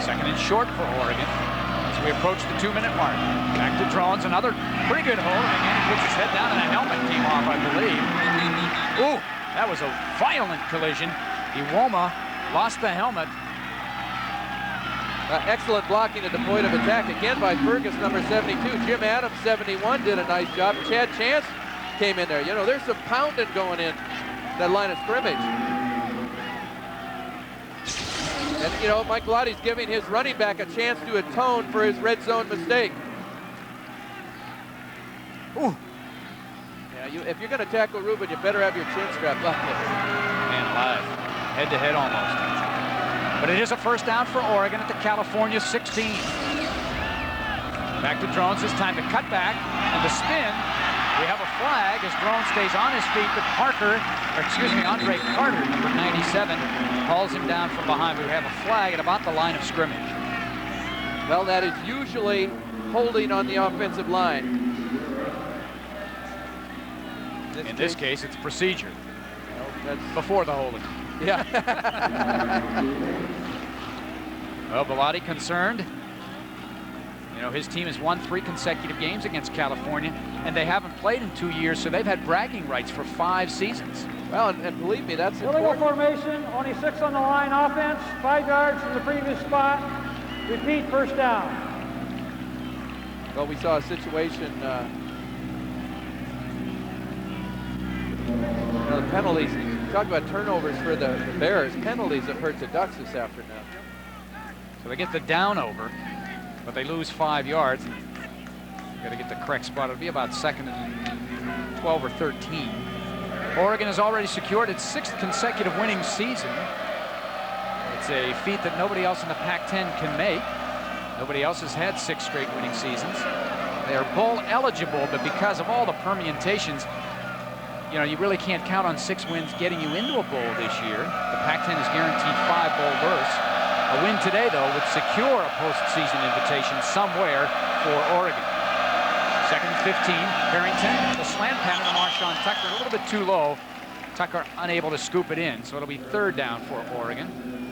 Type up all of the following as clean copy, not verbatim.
Second and short for Oregon as we approach the 2-minute mark. Back to Drones, another pretty good hold. And again, he puts his head down and a helmet came off, I believe. Ooh, that was a violent collision. Iwoma lost the helmet. Excellent blocking at the point of attack again by Fergus, number 72. Jim Adams, 71, did a nice job. Chad Chance came in there. You know, there's some pounding going in that line of scrimmage. And, you know, Mike Lottie's giving his running back a chance to atone for his red zone mistake. Ooh. Yeah, if you're going to tackle Ruben, you better have your chin strapped up. Man alive. Head-to-head almost. But it is a first down for Oregon at the California 16. Back to Drones, this time to cut back and the spin. We have a flag as Drones stays on his feet, but Andre Carter, number 97, hauls him down from behind. We have a flag at about the line of scrimmage. Well, that is usually holding on the offensive line. In this case, it's procedure. No, that's before the holding. Yeah. Well, Bellotti concerned. You know, his team has won 3 consecutive games against California, and they haven't played in 2 years, so they've had bragging rights for 5 seasons. Well, and believe me, that's illegal important. formation, only 6 on the line, offense, 5 yards from the previous spot. Repeat, first down. Well, we saw a situation, you know, the penalties. Talk about turnovers for the Bears. Penalties have hurt the Ducks this afternoon. So they get the down over, but they lose 5 yards. Got to get the correct spot. It'll be about 2nd and 12 or 13. Oregon has already secured its 6th consecutive winning season. It's a feat that nobody else in the Pac-10 can make. Nobody else has had 6 straight winning seasons. They are bowl eligible, but because of all the permutations, you know, you really can't count on 6 wins getting you into a bowl this year. The Pac-10 is guaranteed 5 bowl berths. A win today, though, would secure a postseason invitation somewhere for Oregon. 2nd and 15, Harrington, the slant pattern to Marshawn Tucker, a little bit too low. Tucker unable to scoop it in, so it'll be 3rd down for Oregon.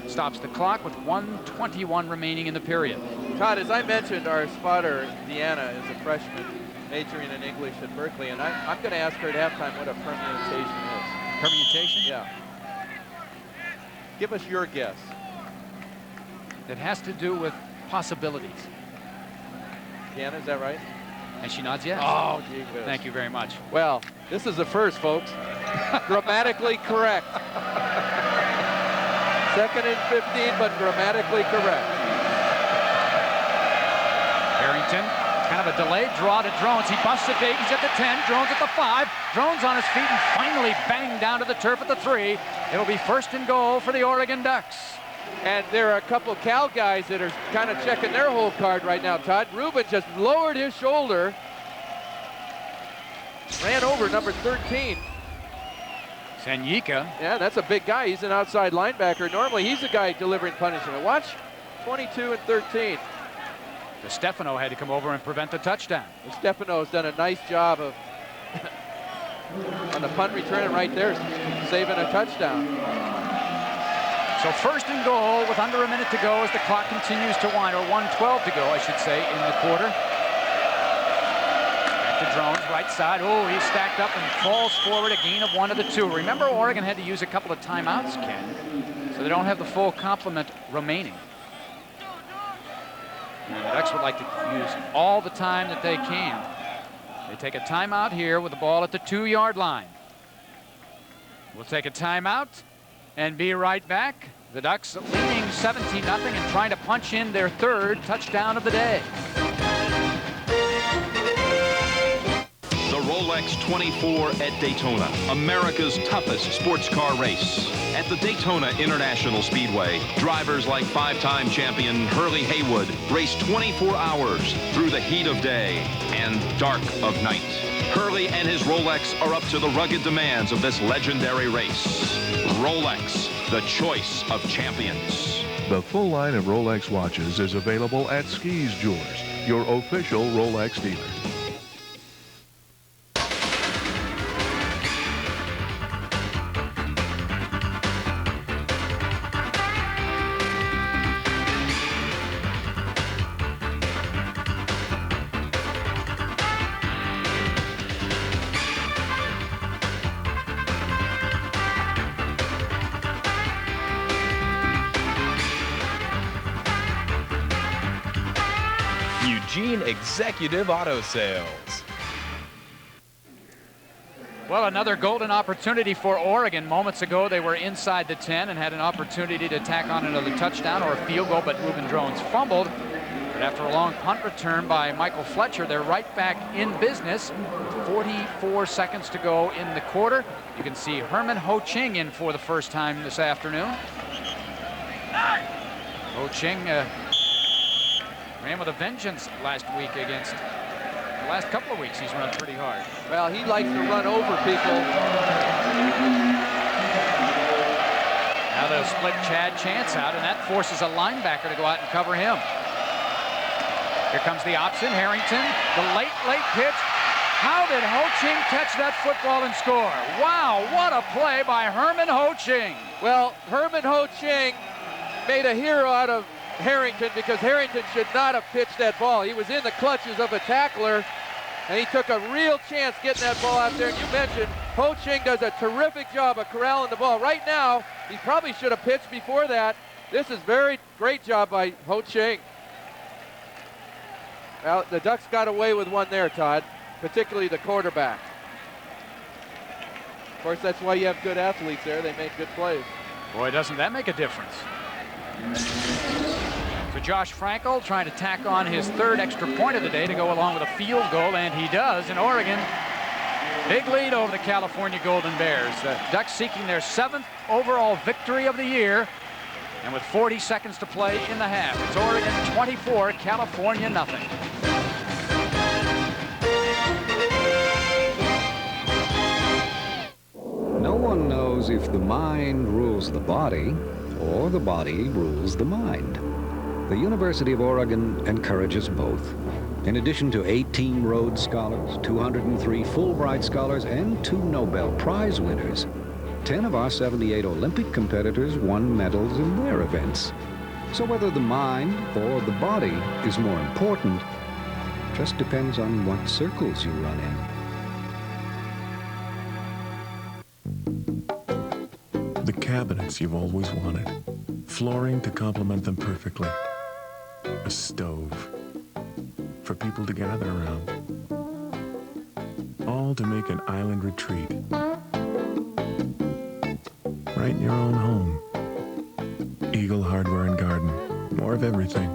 Stops the clock with 1:21 remaining in the period. Todd, as I mentioned, our spotter, Deanna, is a freshman majoring in English at Berkeley, and I'm going to ask her at halftime what a permutation is. Permutation? Yeah. Give us your guess. It has to do with possibilities. Deanna, is that right? And she nods yes. Oh, gee whiz. Thank you very much. Well, this is the first, folks. Grammatically correct. 2nd and 15, but grammatically correct. Harrington, kind of a delayed draw to Drones. He busts it big. He's at the 10. Drones at the 5. Drones on his feet and finally banged down to the turf at the 3. It'll be 1st and goal for the Oregon Ducks. And there are a couple of Cal guys that are kind of checking their whole card right now, Todd. Ruben just lowered his shoulder. Ran over number 13. Sanyika. Yeah, that's a big guy. He's an outside linebacker. Normally, he's the guy delivering punishment. Watch 22 and 13. Stefano had to come over and prevent the touchdown. Stefano's done a nice job of, on the punt return right there, saving a touchdown. So 1st and goal with under a minute to go as the clock continues to wind, or 1:12 to go, I should say, in the quarter. Back to Drones, right side. Oh, he's stacked up and falls forward, a gain of 1 to the 2. Remember, Oregon had to use a couple of timeouts, Ken, so they don't have the full complement remaining. And the Ducks would like to use all the time that they can. They take a timeout here with the ball at the 2-yard line. We'll take a timeout and be right back. The Ducks leading 17-0 and trying to punch in their 3rd touchdown of the day. The Rolex 24 at Daytona, America's toughest sports car race. At the Daytona International Speedway, drivers like 5-time champion Hurley Haywood race 24 hours through the heat of day and dark of night. Hurley and his Rolex are up to the rugged demands of this legendary race. Rolex, the choice of champions. The full line of Rolex watches is available at Skis Jewelers, your official Rolex dealer. Eugene Executive Auto Sales. Well, another golden opportunity for Oregon. Moments ago, they were inside the 10 and had an opportunity to tack on another touchdown or a field goal, but Ruben Drones fumbled. But after a long punt return by Michael Fletcher, they're right back in business. 44 seconds to go in the quarter. You can see Herman Ho Ching in for the first time this afternoon. Ho Ching ran with a vengeance last week against. The last couple of weeks he's run pretty hard. Well, he likes to run over people. Now they'll split Chad Chance out, and that forces a linebacker to go out and cover him. Here comes the option, Harrington, the late pitch. How did Ho Ching catch that football and score? Wow, what a play by Herman Ho Ching. Well, Herman Ho Ching made a hero out of Harrington because Harrington should not have pitched that ball. He was in the clutches of a tackler, and he took a real chance getting that ball out there. And you mentioned Ho Ching does a terrific job of corralling the ball. Right now, he probably should have pitched before that. This is great job by Ho Ching. Well, the Ducks got away with one there, Todd, particularly the quarterback. Of course, that's why you have good athletes there. They make good plays. Boy, doesn't that make a difference. So Josh Frankel trying to tack on his third extra point of the day to go along with a field goal, and he does. And Oregon, big lead over the California Golden Bears. The Ducks seeking their 7th overall victory of the year. And with 40 seconds to play in the half, it's Oregon 24, California nothing. No one knows if the mind rules the body or the body rules the mind. The University of Oregon encourages both. In addition to 18 Rhodes Scholars, 203 Fulbright Scholars, and 2 Nobel Prize winners, 10 of our 78 Olympic competitors won medals in their events. So whether the mind or the body is more important just depends on what circles you run in. The cabinets you've always wanted. Flooring to complement them perfectly. A stove for people to gather around. All to make an island retreat. Right in your own home. Eagle Hardware and Garden. More of everything.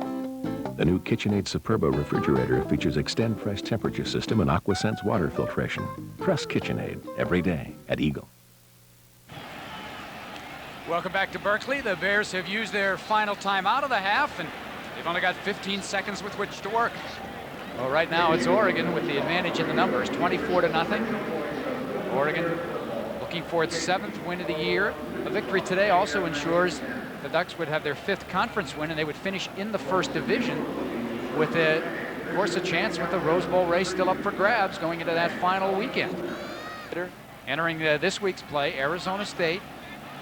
The new KitchenAid Superba refrigerator features Extend Fresh Temperature System and AquaSense water filtration. Trust KitchenAid every day at Eagle. Welcome back to Berkeley. The Bears have used their final time out of the half, and they've only got 15 seconds with which to work. Well, right now it's Oregon with the advantage in the numbers, 24-0. Oregon looking for its 7th win of the year. A victory today also ensures the Ducks would have their 5th conference win, and they would finish in the first division with, of course, a chance with the Rose Bowl race still up for grabs going into that final weekend. Entering this week's play, Arizona State,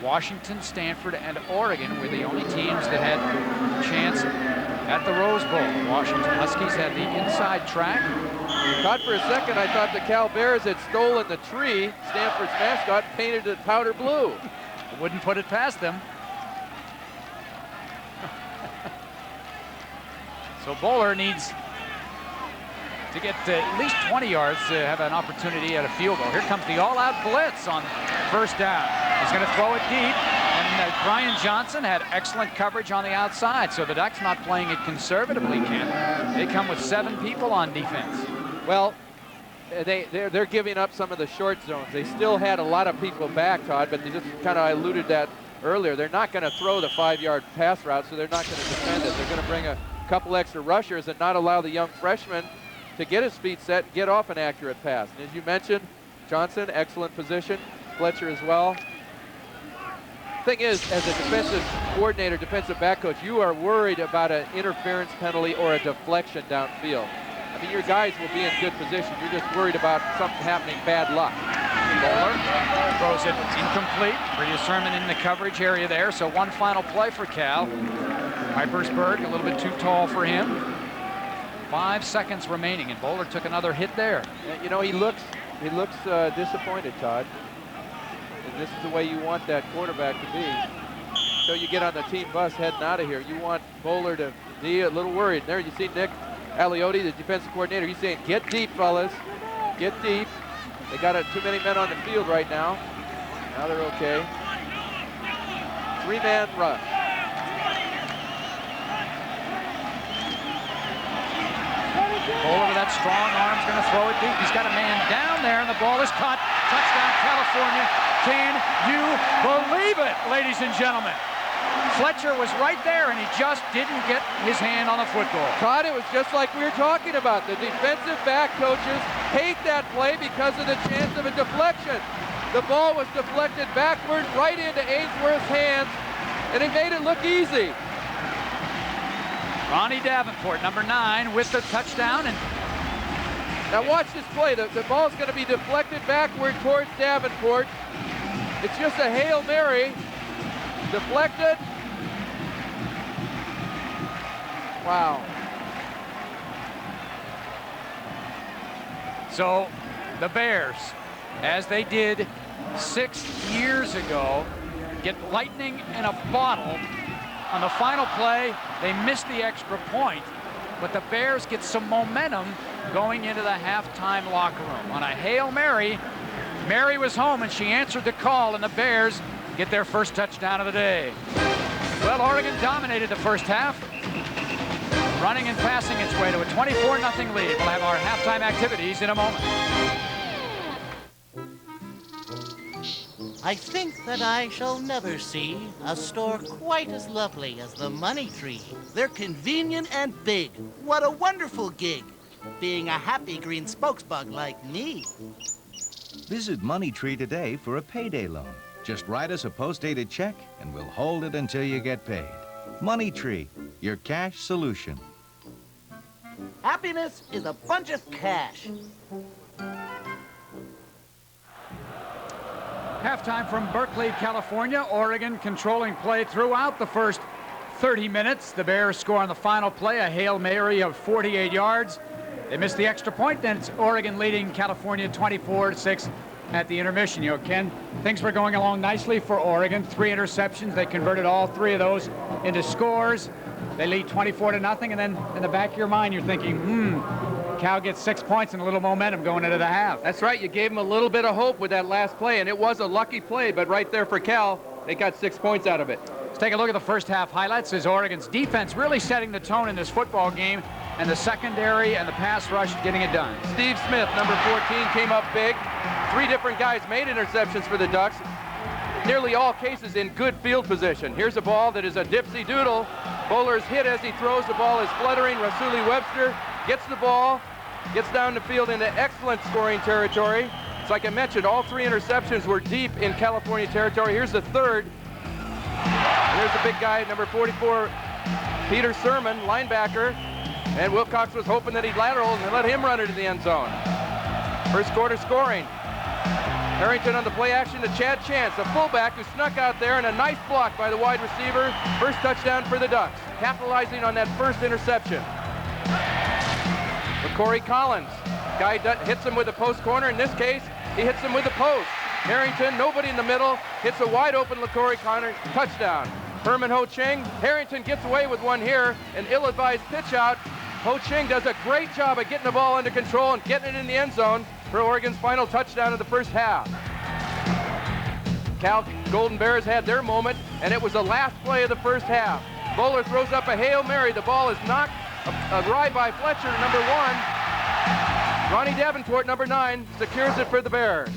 Washington, Stanford, and Oregon were the only teams that had a chance at the Rose Bowl. The Washington Huskies had the inside track. Todd, for a second, I thought the Cal Bears had stolen the tree, Stanford's mascot, painted it powder blue. I wouldn't put it past them. So Bowler needs to get at least 20 yards to have an opportunity at a field goal. Here comes the all-out blitz on first down. He's going to throw it deep, and Brian Johnson had excellent coverage on the outside, so the Ducks not playing it conservatively, Ken. They come with 7 people on defense. Well, they're giving up some of the short zones. They still had a lot of people back, Todd, but they just kind of alluded that earlier. They're not going to throw the 5-yard pass route, so they're not going to defend it. They're going to bring a couple extra rushers and not allow the young freshman to get his feet set, get off an accurate pass. And as you mentioned, Johnson, excellent position. Fletcher as well. Thing is, as a defensive coordinator, defensive back coach, you are worried about an interference penalty or a deflection downfield. I mean, your guys will be in good position. You're just worried about something happening, bad luck. Bowler throws it incomplete. Brady Sermon in the coverage area there, so one final play for Cal. Hypersberg, a little bit too tall for him. 5 seconds remaining, and Bowler took another hit there. You know, he looks disappointed, Todd. And this is the way you want that quarterback to be. So you get on the team bus heading out of here. You want Bowler to be a little worried. There you see Nick Aliotti, the defensive coordinator, he's saying, get deep, fellas. Get deep. They got too many men on the field right now. Now they're okay. 3-man rush. Bowler with that strong arm's going to throw it deep. He's got a man down there, and the ball is caught. Touchdown, California. Can you believe it, ladies and gentlemen? Fletcher was right there, and he just didn't get his hand on the football. Todd, it was just like we were talking about. The defensive back coaches hate that play because of the chance of a deflection. The ball was deflected backward right into Ainsworth's hands, and it made it look easy. Ronnie Davenport, number 9, with the touchdown. And now watch this play. The ball's going to be deflected backward towards Davenport. It's just a Hail Mary. Deflected. Wow. So the Bears, as they did 6 years ago, get lightning in a bottle. On the final play, they missed the extra point, but the Bears get some momentum going into the halftime locker room. On a Hail Mary, Mary was home and she answered the call, and the Bears get their first touchdown of the day. Well, Oregon dominated the first half, running and passing its way to a 24-0 lead. We'll have our halftime activities in a moment. I think that I shall never see a store quite as lovely as the Money Tree. They're convenient and big. What a wonderful gig, being a happy green spokesbug like me. Visit Money Tree today for a payday loan. Just write us a post-dated check and we'll hold it until you get paid. Money Tree, your cash solution. Happiness is a bunch of cash. Halftime from Berkeley, California. Oregon controlling play throughout the first 30 minutes. The Bears score on the final play, a Hail Mary of 48 yards. They missed the extra point, then it's Oregon leading California 24-6 at the intermission. You know, Ken, things were going along nicely for Oregon. 3 interceptions. They converted all 3 of those into scores. They lead 24-0, and then in the back of your mind, you're thinking, Cal gets 6 points and a little momentum going into the half. That's right. You gave them a little bit of hope with that last play, and it was a lucky play, but right there for Cal, they got 6 points out of it. Let's take a look at the first half highlights as Oregon's defense really setting the tone in this football game, and the secondary and the pass rush getting it done. Steve Smith, number 14, came up big. 3 different guys made interceptions for the Ducks. Nearly all cases in good field position. Here's a ball that is a dipsy doodle. Bowler's hit as he throws. The ball is fluttering. Rasuli Webster gets the ball, gets down the field into excellent scoring territory. It's like I mentioned, all 3 interceptions were deep in California territory. Here's the third. Here's the big guy, number 44, Peter Sermon, linebacker. And Wilcox was hoping that he'd lateral and let him run into the end zone. First quarter scoring. Harrington on the play action to Chad Chance, a fullback who snuck out there, and a nice block by the wide receiver. First touchdown for the Ducks, capitalizing on that first interception. McCory Collins, guy hits him with a post corner. In this case, he hits him with the post. Harrington, nobody in the middle, hits a wide open LaCory Connor, touchdown. Herman Ho Ching, Harrington gets away with one here, an ill-advised pitch out. Ho Ching does a great job of getting the ball under control and getting it in the end zone for Oregon's final touchdown of the first half. Cal Golden Bears had their moment, and it was the last play of the first half. Bowler throws up a Hail Mary. The ball is knocked, a ride by Fletcher, number 1. Ronnie Davenport, number 9, secures it for the Bears.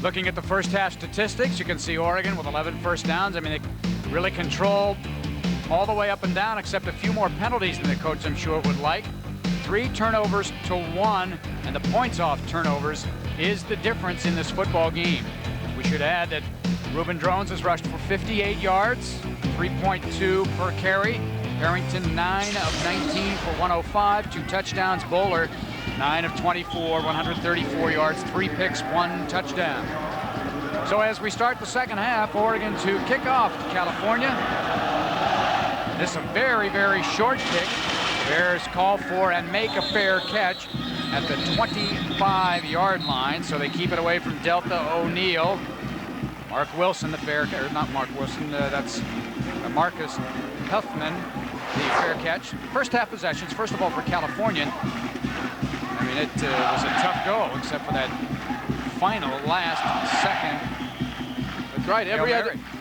Looking at the first half statistics, you can see Oregon with 11 first downs. I mean, they really controlled all the way up and down, except a few more penalties than the coach, I'm sure, would like. 3 turnovers to 1, and the points off turnovers is the difference in this football game. We should add that Reuben Drones has rushed for 58 yards, 3.2 per carry. Harrington, 9 of 19 for 105, 2 touchdowns. Bowler, 9 of 24, 134 yards, 3 picks, 1 touchdown. So as we start the second half, Oregon to kick off California. This is a very, very short kick. Bears call for and make a fair catch at the 25-yard line, so they keep it away from Delta O'Neill. Mark Wilson, the fair, or not Mark Wilson, that's Marcus Huffman, the fair catch. First half possessions, first of all for California. I mean, it was a tough go, except for that final last second. That's right.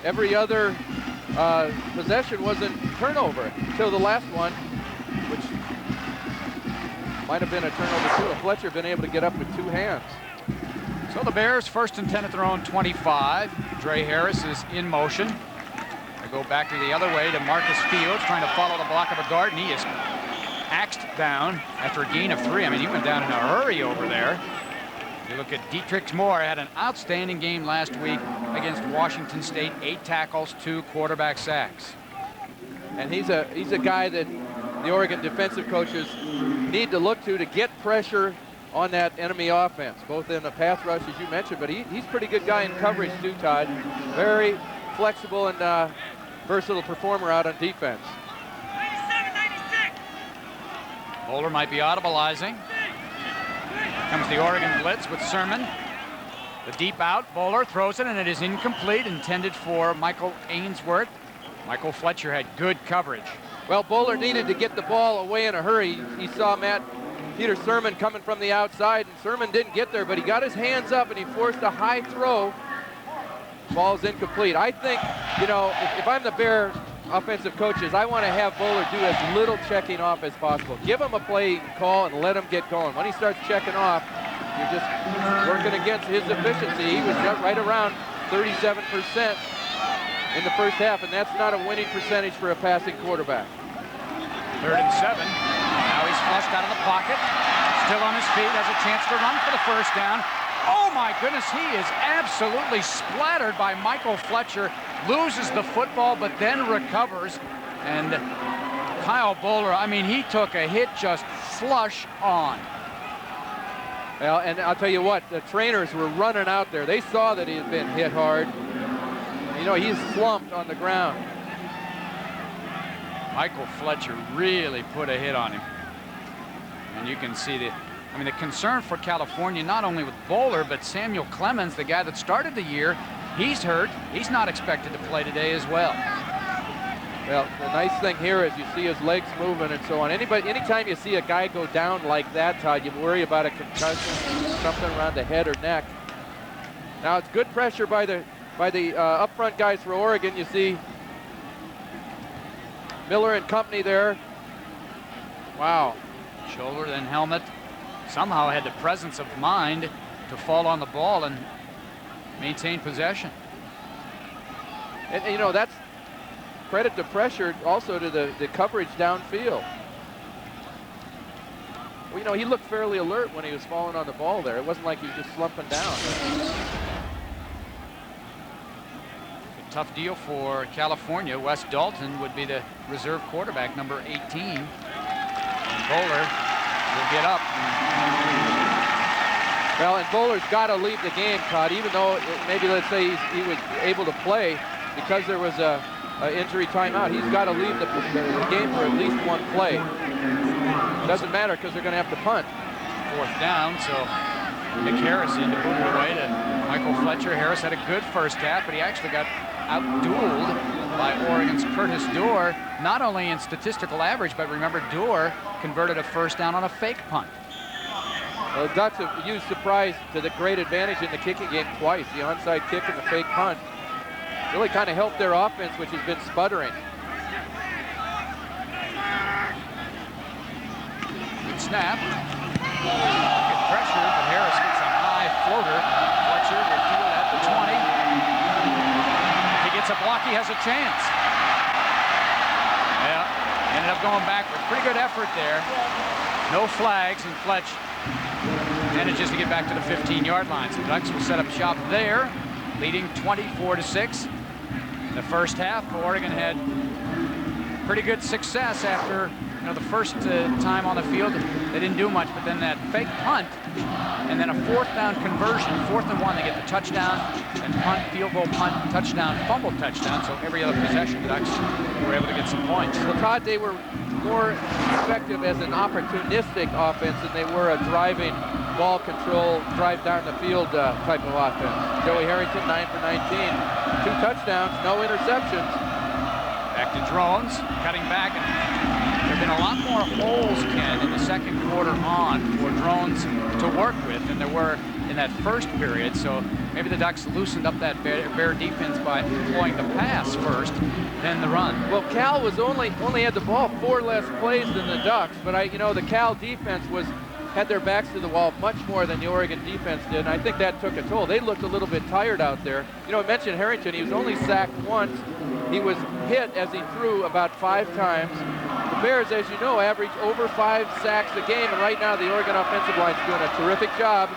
Every other possession was a turnover until the last one, which might have been a turnover too. If Fletcher been able to get up with 2 hands. So the Bears 1st and 10 at their own 25. Dre Harris is in motion. They go back to the other way to Marcus Fields, trying to follow the block of a guard, and he is axed down after a gain of 3. I mean, he went down in a hurry over there. You look at Dietrich Moore, had an outstanding game last week against Washington State. 8 tackles, 2 quarterback sacks. And he's a guy that the Oregon defensive coaches need to look to get pressure on that enemy offense, both in the pass rush, as you mentioned, but he's a pretty good guy in coverage too, Todd. Very flexible and versatile performer out on defense. 97, 96. Bowler might be audibilizing. Comes the Oregon blitz with Sermon. The deep out, Bowler throws it, and it is incomplete, intended for Michael Ainsworth. Michael Fletcher had good coverage. Well, Bowler needed to get the ball away in a hurry. He saw Peter Sermon coming from the outside, and Sermon didn't get there, but he got his hands up and he forced a high throw. Ball's incomplete. I think, you know, if I'm the Bear offensive coaches, I want to have Bowler do as little checking off as possible. Give him a play call and let him get going. When he starts checking off, you're just working against his efficiency. He was right around 37% in the first half, and that's not a winning percentage for a passing quarterback. 3rd and 7. Now he's flushed out of the pocket. Still on his feet, has a chance to run for the first down. Oh my goodness, he is absolutely splattered by Michael Fletcher. Loses the football, but then recovers. And Kyle Bowler, I mean, he took a hit just flush on. Well, and I'll tell you what, the trainers were running out there. They saw that he had been hit hard. You know, he's slumped on the ground. Michael Fletcher really put a hit on him. And you can see the concern for California, not only with Bowler, but Samuel Clemens, the guy that started the year, he's hurt. He's not expected to play today as well. Well, the nice thing here is you see his legs moving and so on. Anytime you see a guy go down like that, Todd, you worry about a concussion, something around the head or neck. Now it's good pressure by the up front guys for Oregon. You see Miller and company there. Wow. Shoulder, then helmet. Somehow had the presence of mind to fall on the ball and maintain possession. And you know, that's credit to pressure also to the coverage downfield. Well, you know, he looked fairly alert when he was falling on the ball there. It wasn't like he was just slumping down. A tough deal for California. Wes Dalton would be the reserve quarterback, number 18. And Bowler will get up. Well, and Bowler's got to leave the game, Todd, even though maybe, let's say, he was able to play because there was a injury timeout. He's got to leave the game for at least one play. Doesn't matter because they're going to have to punt. 4th down, so Nick Harris in to move it away to Michael Fletcher. Harris had a good first half, but he actually got outdueled by Oregon's Curtis Dorr, not only in statistical average, but remember, Dorr converted a first down on a fake punt. Well, the Ducks have used surprise to the great advantage in the kicking game twice, the onside kick and the fake punt. Really kind of helped their offense, which has been sputtering. Good snap. Good pressure, but Harris gets a high floater. Fletcher will do it at the 20. If he gets a block, he has a chance. Yeah, ended up going backward. Pretty good effort there. No flags, and Fletch manages to get back to the 15-yard line. So the Ducks will set up shop there, leading 24-6. In the first half, Oregon had pretty good success after the first time on the field. They didn't do much, but then that fake punt and then a 4th down conversion, 4th and 1, they get the touchdown, and punt, field goal, punt, touchdown, fumble touchdown. So every other possession, the Ducks were able to get some points. Well, Todd, they were more effective as an opportunistic offense than they were a driving, ball control, drive down the field type of offense. Joey Harrington, 9 for 19, 2 touchdowns, no interceptions. Back to Drones, cutting back, and there have been a lot more holes, Ken, in the second quarter on for Drones to work with than there were in that first period. So maybe the Ducks loosened up that Bear defense by employing the pass first, then the run. Well, Cal was only had the ball 4 less plays than the Ducks, but the Cal defense had their backs to the wall much more than the Oregon defense did, and I think that took a toll. They looked a little bit tired out there. I mentioned Harrington. He was only sacked once. He was hit as he threw about 5 times. The Bears, as you know, average over 5 sacks a game, and right now the Oregon offensive line is doing a terrific job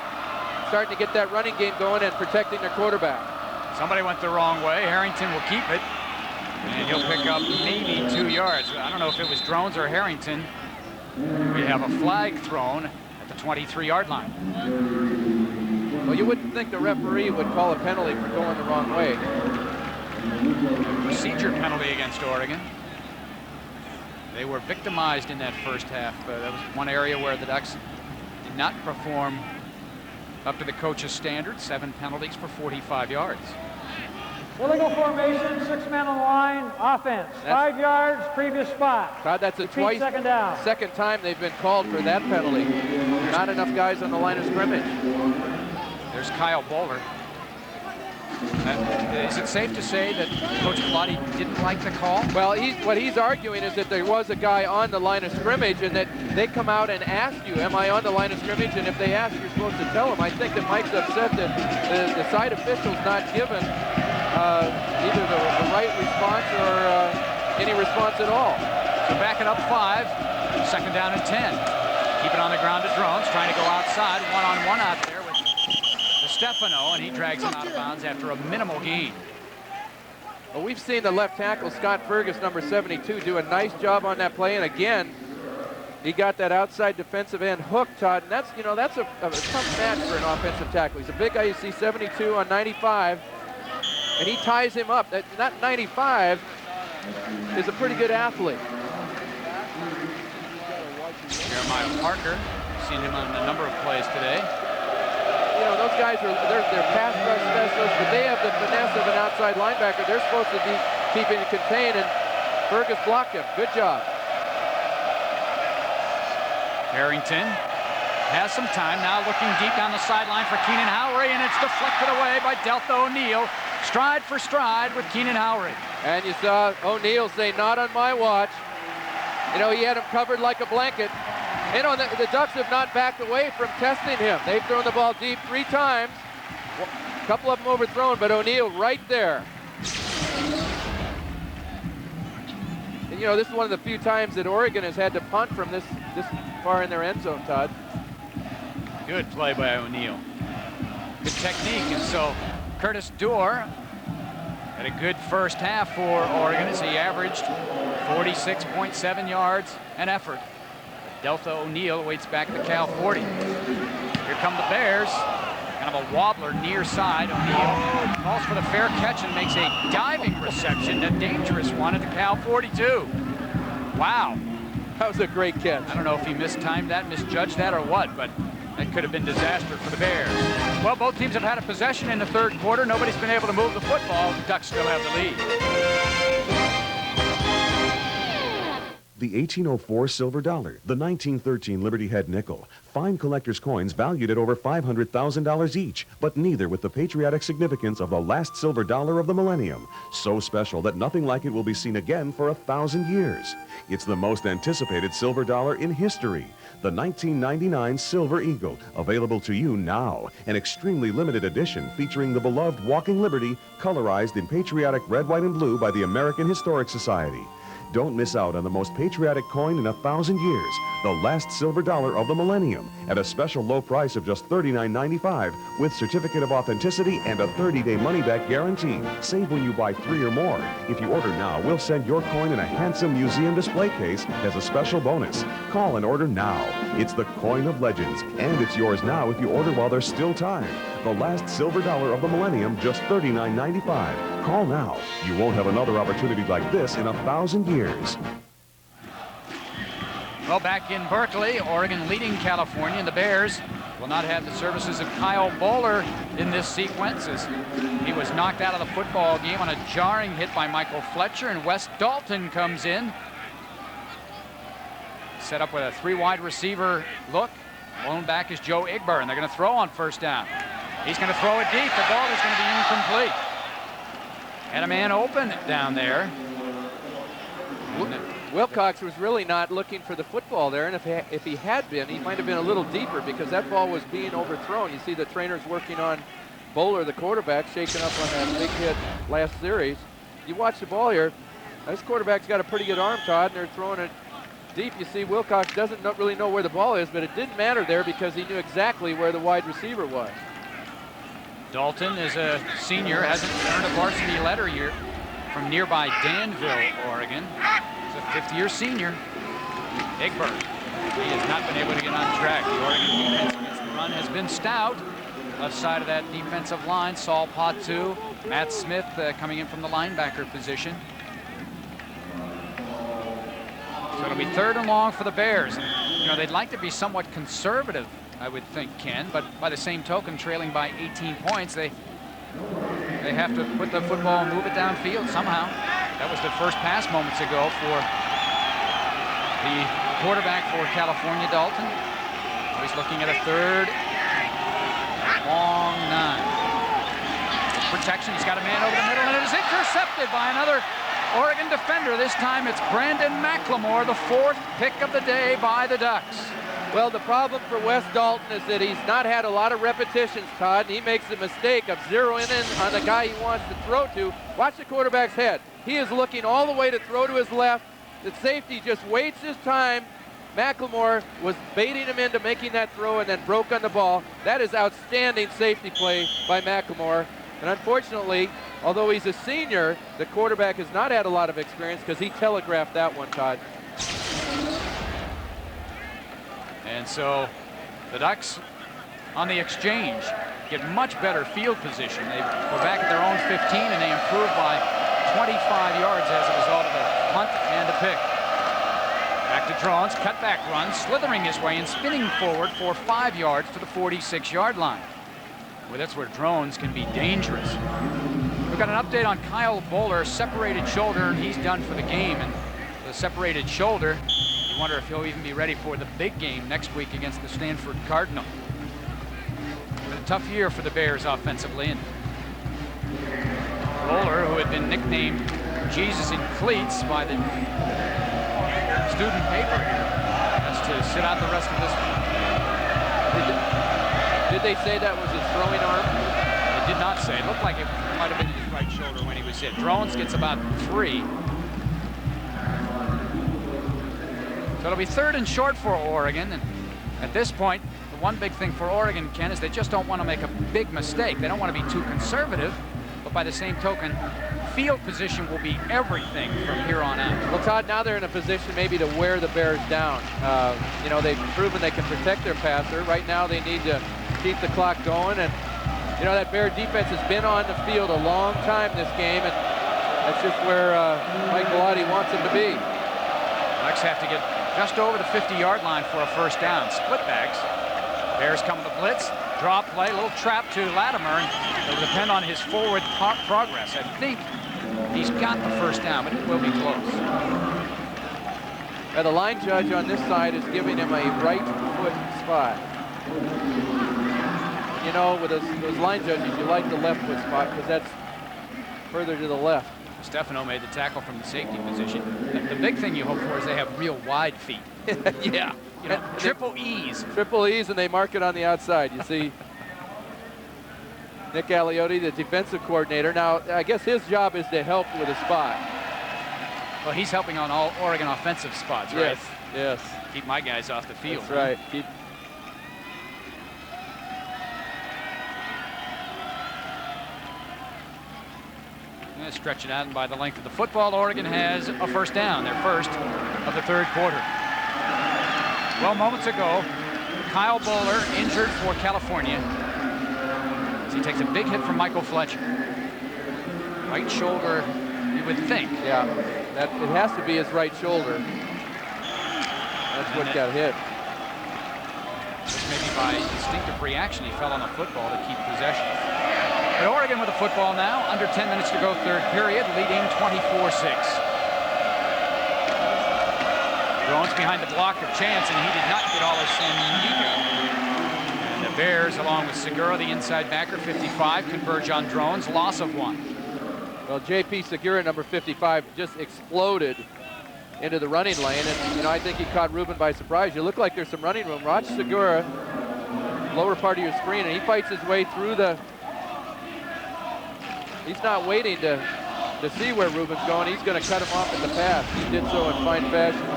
starting to get that running game going and protecting their quarterback. Somebody went the wrong way. Harrington will keep it, and he'll pick up maybe 2 yards. I don't know if it was Drones or Harrington. We have a flag thrown at the 23-yard line. Well, you wouldn't think the referee would call a penalty for going the wrong way. Procedure penalty against Oregon. They were victimized in that first half. That was one area where the Ducks did not perform up to the coach's standards. 7 penalties for 45 yards. Illegal formation, 6 men on the line, offense. 5 yards, previous spot. God, that's Repeat, second down. Second time they've been called for that penalty. Not enough guys on the line of scrimmage. There's Kyle Bowler. Is it safe to say that Coach Pilati didn't like the call? Well, what he's arguing is that there was a guy on the line of scrimmage and that they come out and ask you, am I on the line of scrimmage? And if they ask, you're supposed to tell them. I think that Mike's upset that the side official's not given either the right response or any response at all. So back it up 5, second down and 10. Keep it on the ground to Drones, trying to go outside, one-on-one out there with Stefano, and he drags him out of bounds after a minimal gain. Well, we've seen the left tackle, Scott Fergus, number 72, do a nice job on that play, and again, he got that outside defensive end hook, Todd, and that's a tough match for an offensive tackle. He's a big guy. You see 72 on 95, and he ties him up. That 95 is a pretty good athlete. Jeremiah Parker, seen him on a number of plays today. Those guys they're pass rush specialists, but they have the finesse of an outside linebacker. They're supposed to be keeping it contained, and Fergus blocked him. Good job. Harrington has some time now, looking deep down the sideline for Keenan Howry, and it's deflected away by Deltha O'Neal. Stride for stride with Keenan Howry. And you saw O'Neal say, not on my watch. He had him covered like a blanket. The Ducks have not backed away from testing him. They've thrown the ball deep 3 times. A couple of them overthrown, but O'Neal right there. And, this is one of the few times that Oregon has had to punt from this far in their end zone, Todd. Good play by O'Neal. Good technique, and so Curtis Dorr had a good first half for Oregon as he averaged 46.7 yards an effort. Deltha O'Neal waits back at the Cal 40. Here come the Bears. Kind of a wobbler near side. O'Neal calls for the fair catch and makes a diving reception, a dangerous one at the Cal 42. Wow. That was a great catch. I don't know if he mistimed that, misjudged that, or what, but that could have been disaster for the Bears. Well, both teams have had a possession in the third quarter. Nobody's been able to move the football. The Ducks still have the lead. The 1804 silver dollar, the 1913 Liberty Head nickel, fine collector's coins valued at over $500,000 each, but neither with the patriotic significance of the last silver dollar of the millennium. So special that nothing like it will be seen again for 1,000 years. It's the most anticipated silver dollar in history. The 1999 Silver Eagle, available to you now. An extremely limited edition featuring the beloved Walking Liberty, colorized in patriotic red, white, and blue by the American Historic Society. Don't miss out on the most patriotic coin in 1,000 years, the last silver dollar of the millennium, at a special low price of just $39.95 with certificate of authenticity and a 30-day money-back guarantee. Save when you buy 3 or more. If you order now, we'll send your coin in a handsome museum display case as a special bonus. Call and order now. It's the coin of legends, and it's yours now if you order while there's still time. The last silver dollar of the millennium, just $39.95. Call now. You won't have another opportunity like this in 1,000 years. Well, back in Berkeley, Oregon leading California, and the Bears will not have the services of Kyle Bowler in this sequence, as he was knocked out of the football game on a jarring hit by Michael Fletcher, and Wes Dalton comes in. Set up with a 3 wide receiver look. Blown back is Joe Igber, and they're going to throw on first down. He's going to throw it deep. The ball is going to be incomplete. Had a man open down there. Wilcox was really not looking for the football there, and if he had been, he might have been a little deeper because that ball was being overthrown. You see the trainers working on Bowler, the quarterback, shaking up on that big hit last series. You watch the ball here. This quarterback's got a pretty good arm, Todd, and they're throwing it deep. You see Wilcox doesn't really know where the ball is, but it didn't matter there because he knew exactly where the wide receiver was. Dalton is a senior, hasn't earned a varsity letter yet from nearby Danville, Oregon. He's a fifth-year senior. Igber, he has not been able to get on track. The Oregon defense against the run has been stout. Left side of that defensive line, Saul Patu, Matt Smith coming in from the linebacker position. So it'll be 3rd and long for the Bears. You know, they'd like to be somewhat conservative, I would think, Ken, but by the same token, trailing by 18 points, they have to put the football and move it downfield somehow. That was the first pass moments ago for the quarterback for California, Dalton. Now he's looking at a 3rd long 9. Protection, he's got a man over the middle, and it is intercepted by another Oregon defender. This time it's Brandon McLemore, the 4th pick of the day by the Ducks. Well, the problem for Wes Dalton is that he's not had a lot of repetitions, Todd, and he makes the mistake of zeroing in on the guy he wants to throw to. Watch the quarterback's head. He is looking all the way to throw to his left. The safety just waits his time. McLemore was baiting him into making that throw and then broke on the ball. That is outstanding safety play by McLemore. And unfortunately, although he's a senior, the quarterback has not had a lot of experience because he telegraphed that one, Todd. And so the Ducks on the exchange get much better field position. They were back at their own 15 and they improved by 25 yards as a result of a punt and a pick. Back to Drones, cutback run, slithering his way and spinning forward for 5 yards to the 46-yard line. Well, that's where Drones can be dangerous. We've got an update on Kyle Bowler, separated shoulder, and he's done for the game. And the separated shoulder, you wonder if he'll even be ready for the big game next week against the Stanford Cardinal. Been a tough year for the Bears offensively, and Bowler, who had been nicknamed Jesus in Cleats by the student paper, has to sit out the rest of this one. Did they say that was his throwing arm? It did not say. It looked like it might have been his right shoulder when he was hit. Drones gets about 3. So it'll be 3rd and short for Oregon. And at this point, the one big thing for Oregon, Ken, is they just don't want to make a big mistake. They don't want to be too conservative. But by the same token, field position will be everything from here on out. Well, Todd, now they're in a position maybe to wear the Bears down. You know, they've proven they can protect their passer. Right now they need to keep the clock going. And, you know, that Bear defense has been on the field a long time this game. And that's just where Mike Bellotti wants them to be. Ducks have to get just over the 50-yard line for a first down. Split backs. Bears come with the blitz. Draw play, a little trap to Latimer. And it'll depend on his forward progress. I think he's got the first down, but it will be close. Now the line judge on this side is giving him a right foot spot. You know, with those line judges, you like the left foot spot because that's further to the left. Stefano made the tackle from the safety position. The big thing you hope for is they have real wide feet. Yeah. You know, triple E's. Triple E's, and they mark it on the outside. You see Nick Aliotti, the defensive coordinator. Now, I guess his job is to help with a spot. Well, he's helping on all Oregon offensive spots, right? Yes, yes. Keep my guys off the field. That's right. Keep. Stretch it out, and by the length of the football, Oregon has a first down, their first of the 3rd quarter. Well, moments ago, Kyle Bowler injured for California as he takes a big hit from Michael Fletcher. Right shoulder, you would think. Yeah, that it has to be his right shoulder. That's what got hit. Just maybe by instinctive reaction, he fell on the football to keep possession. But Oregon with the football now, under 10 minutes to go, third period, leading 24-6. Drones behind the block of Chance, and he did not get all his San Diego. And the Bears, along with Segura, the inside backer, 55, converge on Drones, loss of 1. Well, J.P. Segura, number 55, just exploded into the running lane, and you know, I think he caught Ruben by surprise. You look like there's some running room. Watch Segura, lower part of your screen, and he fights his way through the. He's not waiting to see where Ruben's going. He's going to cut him off at the pass. He did so in fine fashion.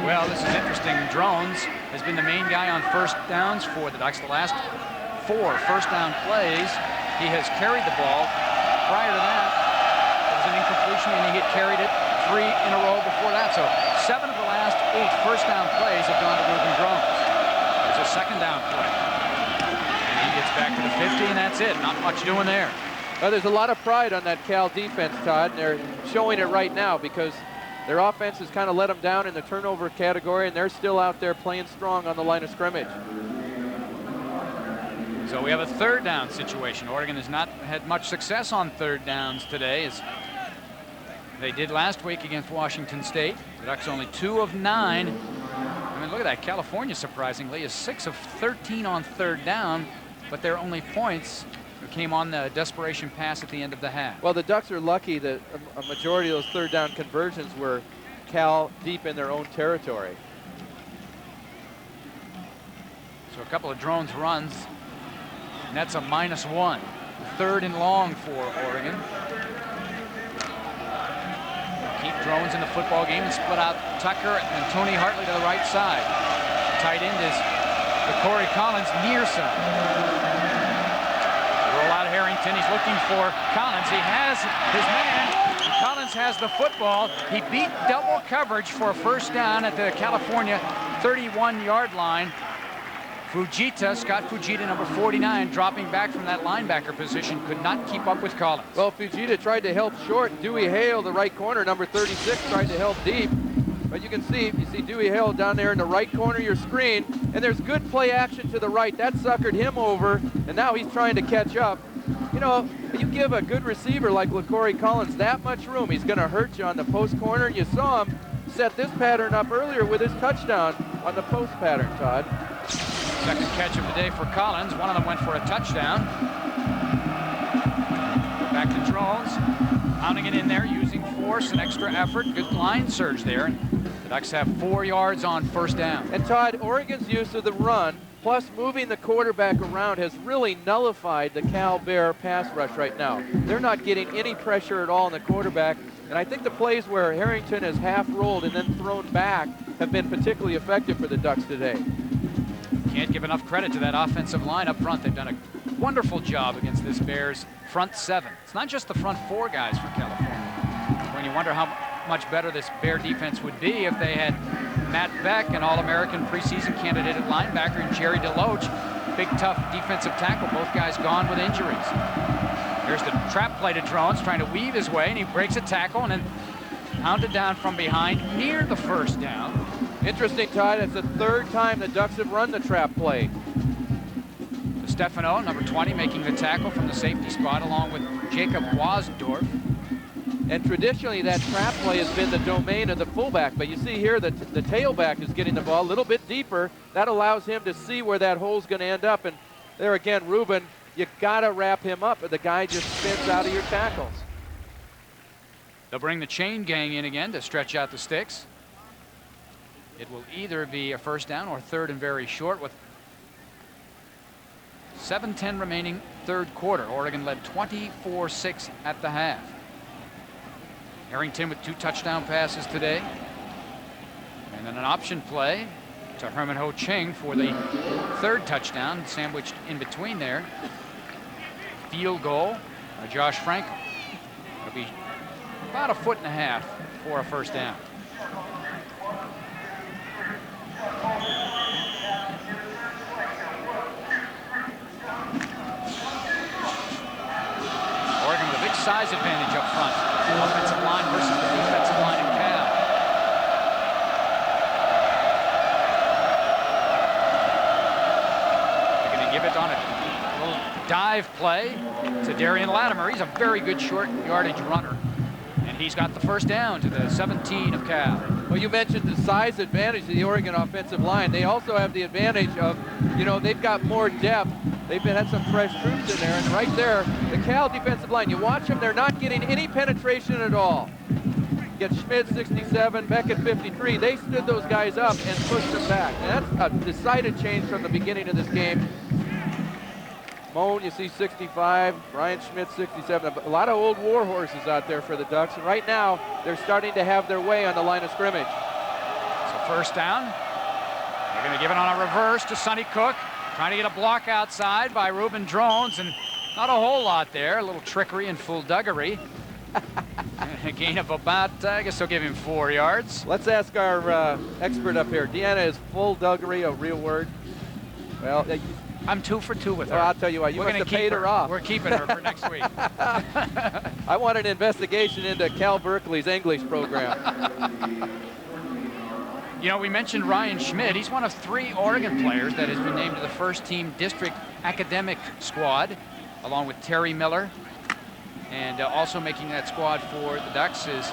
Well, this is interesting. Drones has been the main guy on first downs for the Ducks. The last 4 first down plays, he has carried the ball. Prior to that, it was an incompletion, and he had carried it 3 in a row before that. So 7 of the last 8 first down plays have gone to Ruben Drones. There's a second down play. And he gets back to the 50, and that's it. Not much doing there. Well, there's a lot of pride on that Cal defense, Todd, and they're showing it right now because their offense has kind of let them down in the turnover category, and they're still out there playing strong on the line of scrimmage. So we have a third down situation. Oregon has not had much success on third downs today, as they did last week against Washington State. The Ducks only 2 of 9. I mean, look at that. California, surprisingly, is 6 of 13 on third down, but their only points came on the desperation pass at the end of the half. Well, the Ducks are lucky that a majority of those third down conversions were Cal deep in their own territory. So a couple of Drones runs, and that's a -1. 3rd and long for Oregon. Keep Drones in the football game and split out Tucker and Tony Hartley to the right side. Tight end is the Corey Collins near side. Roll out Harrington. He's looking for Collins. He has his man. Collins has the football. He beat double coverage for a first down at the California 31-yard line. Scott Fujita, number 49, dropping back from that linebacker position, could not keep up with Collins. Well, Fujita tried to help short. Dewey Hale, the right corner, number 36, tried to help deep. But you can see Dewey Hale down there in the right corner of your screen, and there's good play action to the right. That suckered him over, and now he's trying to catch up. You know, you give a good receiver like LaCorey Collins that much room, he's going to hurt you on the post corner. You saw him set this pattern up earlier with his touchdown on the post pattern, Todd. Second catch of the day for Collins. One of them went for a touchdown. Back to Drones, pounding it in there, using force and extra effort. Good line surge there. The Ducks have 4 yards on first down. And Todd, Oregon's use of the run, plus moving the quarterback around, has really nullified the Cal Bear pass rush right now. They're not getting any pressure at all on the quarterback. And I think the plays where Harrington has half rolled and then thrown back have been particularly effective for the Ducks today. Can't give enough credit to that offensive line up front. They've done a wonderful job against this Bears front 7. It's not just the front 4 guys for California. When you wonder how much better this Bear defense would be if they had Matt Beck, an All-American preseason candidate at linebacker, and Jerry DeLoach, big tough defensive tackle, both guys gone with injuries. Here's the trap play to Drones, trying to weave his way, and he breaks a tackle and then pounded down from behind near the first down. Interesting, Todd, it's the 3rd time the Ducks have run the trap play. Stefano, number 20, making the tackle from the safety spot along with Jacob Wasdorf. And traditionally that trap play has been the domain of the fullback, but you see here that the tailback is getting the ball a little bit deeper. That allows him to see where that hole's going to end up. And there again, Ruben, you got to wrap him up, or the guy just spins out of your tackles. They'll bring the chain gang in again to stretch out the sticks. It will either be a first down or 3rd and very short with 7:10 remaining third quarter. Oregon led 24-6 at the half. Harrington with 2 touchdown passes today. And then an option play to Herman Ho Ching for the 3rd touchdown, sandwiched in between there. Field goal by Josh Frankel. It'll be about 1.5 feet for a first down. Oregon with a big size advantage up front. Offensive line versus the defensive line in Cal. 5 play to Darian Latimer. He's a very good short yardage runner. And he's got the first down to the 17 of Cal. Well, you mentioned the size advantage of the Oregon offensive line. They also have the advantage of, they've got more depth. They've had some fresh troops in there. And right there, the Cal defensive line, you watch them, they're not getting any penetration at all. Get Schmidt 67, Beckett 53. They stood those guys up and pushed them back. And that's a decided change from the beginning of this game. Moan, you see 65, Brian Schmidt 67. A lot of old war horses out there for the Ducks. And right now, they're starting to have their way on the line of scrimmage. So first down. They're going to give it on a reverse to Sonny Cook. Trying to get a block outside by Reuben Drones, and not a whole lot there. A little trickery and fullduggery. A gain of about, I guess they'll give him 4 yards. Let's ask our expert up here. Deanna, is fullduggery a real word? Well, I'm 2 for 2 with her. Well, I'll tell you what, you must have paid her off. We're keeping her for next week. I want an investigation into Cal Berkeley's English program. We mentioned Ryan Schmidt. He's one of 3 Oregon players that has been named to the first-team district academic squad, along with Terry Miller. And also making that squad for the Ducks is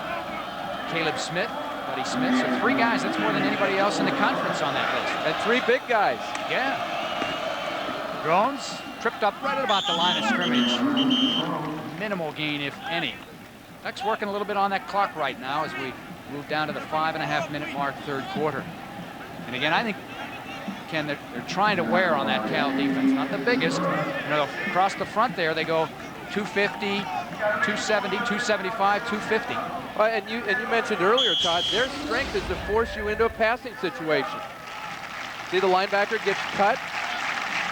Caleb Smith, Buddy Smith. So 3 guys, that's more than anybody else in the conference on that list. And 3 big guys. Yeah. Drones tripped up right at about the line of scrimmage. Minimal gain, if any. Ducks working a little bit on that clock right now as we move down to the 5.5-minute mark, 3rd quarter. And again, I think, Ken, they're trying to wear on that Cal defense. Not the biggest. Across the front there, they go 250, 270, 275, 250. And you mentioned earlier, Todd, their strength is to force you into a passing situation. See, the linebacker gets cut.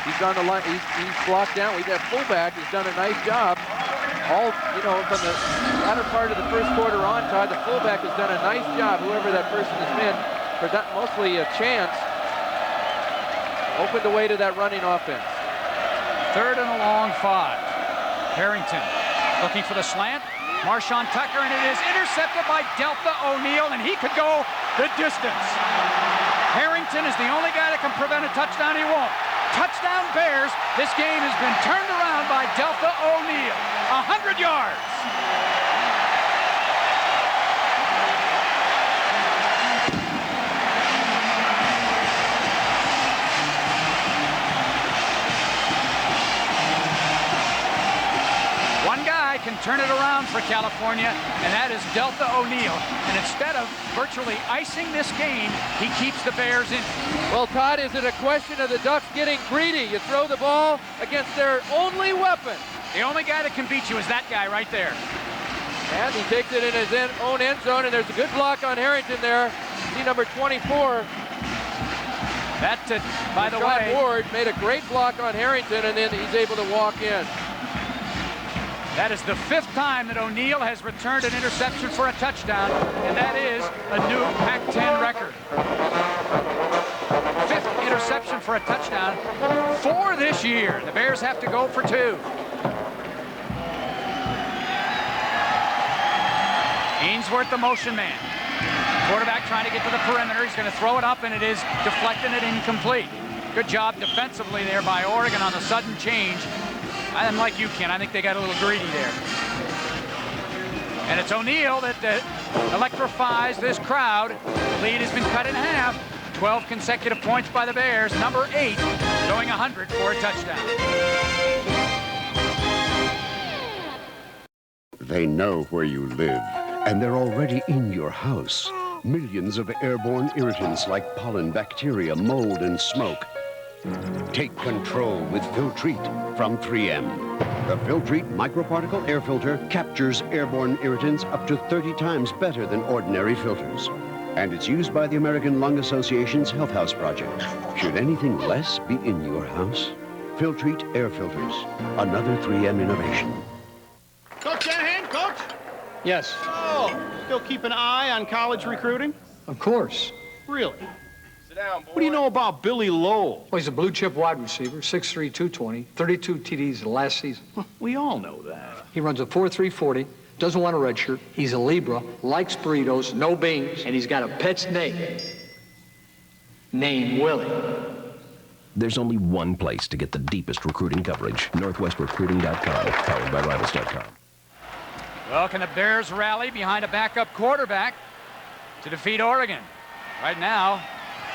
He's on the line. He's blocked down. That fullback has done a nice job. From the latter part of the 1st quarter on, Todd, the fullback has done a nice job, whoever that person has been, for that mostly a chance. Opened the way to that running offense. 3rd and a long 5. Harrington looking for the slant. Marshawn Tucker, and it is intercepted by Delta O'Neill, and he could go the distance. Harrington is the only guy that can prevent a touchdown. He won't. Touchdown Bears. This game has been turned around by Delta O'Neill. 100 yards. One guy can turn it around for California, and that is Delta O'Neill. And instead of virtually icing this game, he keeps the Bears in. Well, Todd, is it a question of the Ducks getting greedy? You throw the ball against their only weapon. The only guy that can beat you is that guy right there. And he takes it in his own end zone, and there's a good block on Harrington there. See number 24. That, by the way, Ward made a great block on Harrington, and then he's able to walk in. That is the 5th time that O'Neill has returned an interception for a touchdown, and that is a new Pac-10 record. 5th interception for a touchdown for this year. The Bears have to go for 2. Ainsworth, the motion man. Quarterback trying to get to the perimeter. He's going to throw it up, and it is deflected and incomplete. Good job defensively there by Oregon on the sudden change. I'm like you, Ken. I think they got a little greedy there. And it's O'Neill that electrifies this crowd. The lead has been cut in half. 12 consecutive points by the Bears. Number 8 going 100 for a touchdown. They know where you live, and they're already in your house. Millions of airborne irritants like pollen, bacteria, mold, and smoke. Take control with Filtrete from 3M. The Filtrete microparticle air filter captures airborne irritants up to 30 times better than ordinary filters. And it's used by the American Lung Association's Health House Project. Should anything less be in your house? Filtrete air filters, another 3M innovation. Coach Shanahan, Coach? Yes. Oh, still keep an eye on college recruiting? Of course. Really? Sit down, boy. What do you know about Billy Lowell? Well, he's a blue chip wide receiver, 6'3", 220, 32 TDs last season. We all know that. He runs a 4.3 40, doesn't want a red shirt. He's a Libra, likes burritos, no beans, and he's got a pet snake named Willie. There's only one place to get the deepest recruiting coverage. NorthwestRecruiting.com, powered by Rivals.com. Well, can the Bears rally behind a backup quarterback to defeat Oregon? Right now,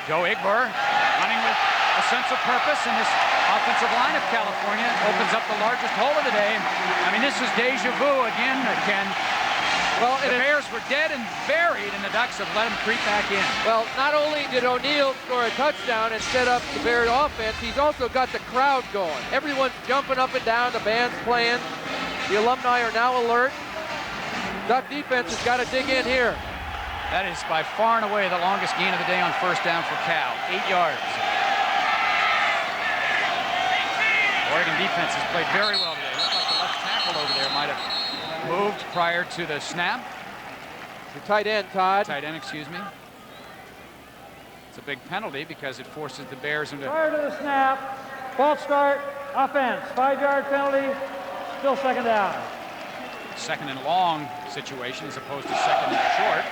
Joe Igbar running with a sense of purpose, and this offensive line of California opens up the largest hole of the day. I mean, this is deja vu again, Ken. Well, the Bears were dead and buried, and the Ducks have let them creep back in. Well, not only did O'Neal score a touchdown and set up the Bears offense, he's also got the crowd going. Everyone's jumping up and down, the band's playing. The alumni are now alert. Duck defense has got to dig in here. That is by far and away the longest gain of the day on first down for Cal, 8 yards. Oregon defense has played very well today. Looks like the left tackle over there might have moved prior to the snap. The tight end, Todd. Tight end, excuse me. It's a big penalty because it forces the Bears into... Prior to the snap, false start, offense, 5-yard penalty, still second down. Second and long situation as opposed to second and short.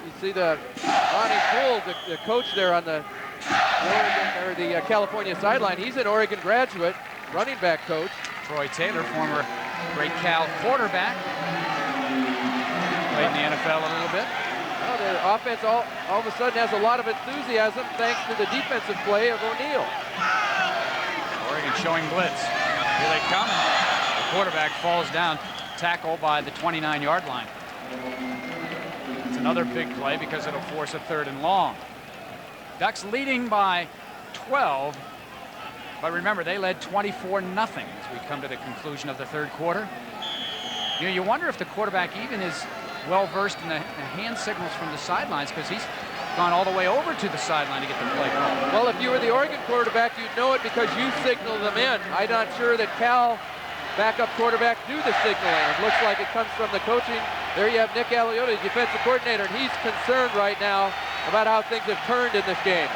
You see the Ronnie Poole, the coach there on the Oregon, or the California sideline. He's an Oregon graduate, running back coach. Troy Taylor, former great Cal quarterback. Played in the NFL a little bit. Well, the offense all of a sudden has a lot of enthusiasm thanks to the defensive play of O'Neal. Oregon showing blitz. Here they come. The quarterback falls down, tackled by the 29-yard line. It's another big play because it'll force a third and long. Ducks leading by 12, but remember they led 24-0 as we come to the conclusion of the third quarter. You know, you wonder if the quarterback even is well versed in the hand signals from the sidelines, because he's gone all the way over to the sideline to get the play called. Well, if you were the Oregon quarterback, you'd know it because you signaled them in. I'm not sure that Cal backup quarterback do the signaling. It looks like it comes from the coaching. There you have Nick Aliotti, defensive coordinator, and he's concerned right now about how things have turned in this game.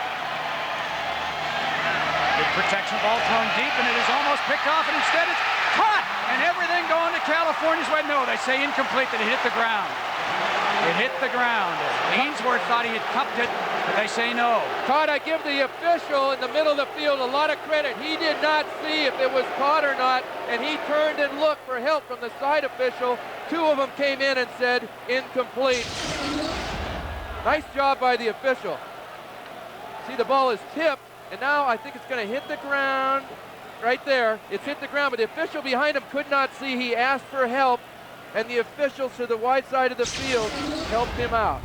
Good protection, ball thrown deep, and it is almost picked off, and instead it's caught, and everything going to California's way. No, they say incomplete, that it hit the ground. It hit the ground. Ainsworth thought he had cupped it, but they say no. Todd, I give the official in the middle of the field a lot of credit. He did not see if it was caught or not, and he turned and looked for help from the side official. Two of them came in and said incomplete. Nice job by the official. See, the ball is tipped, and now I think it's going to hit the ground right there. It's hit the ground, but the official behind him could not see. He asked for help, and the officials to the wide side of the field helped him out.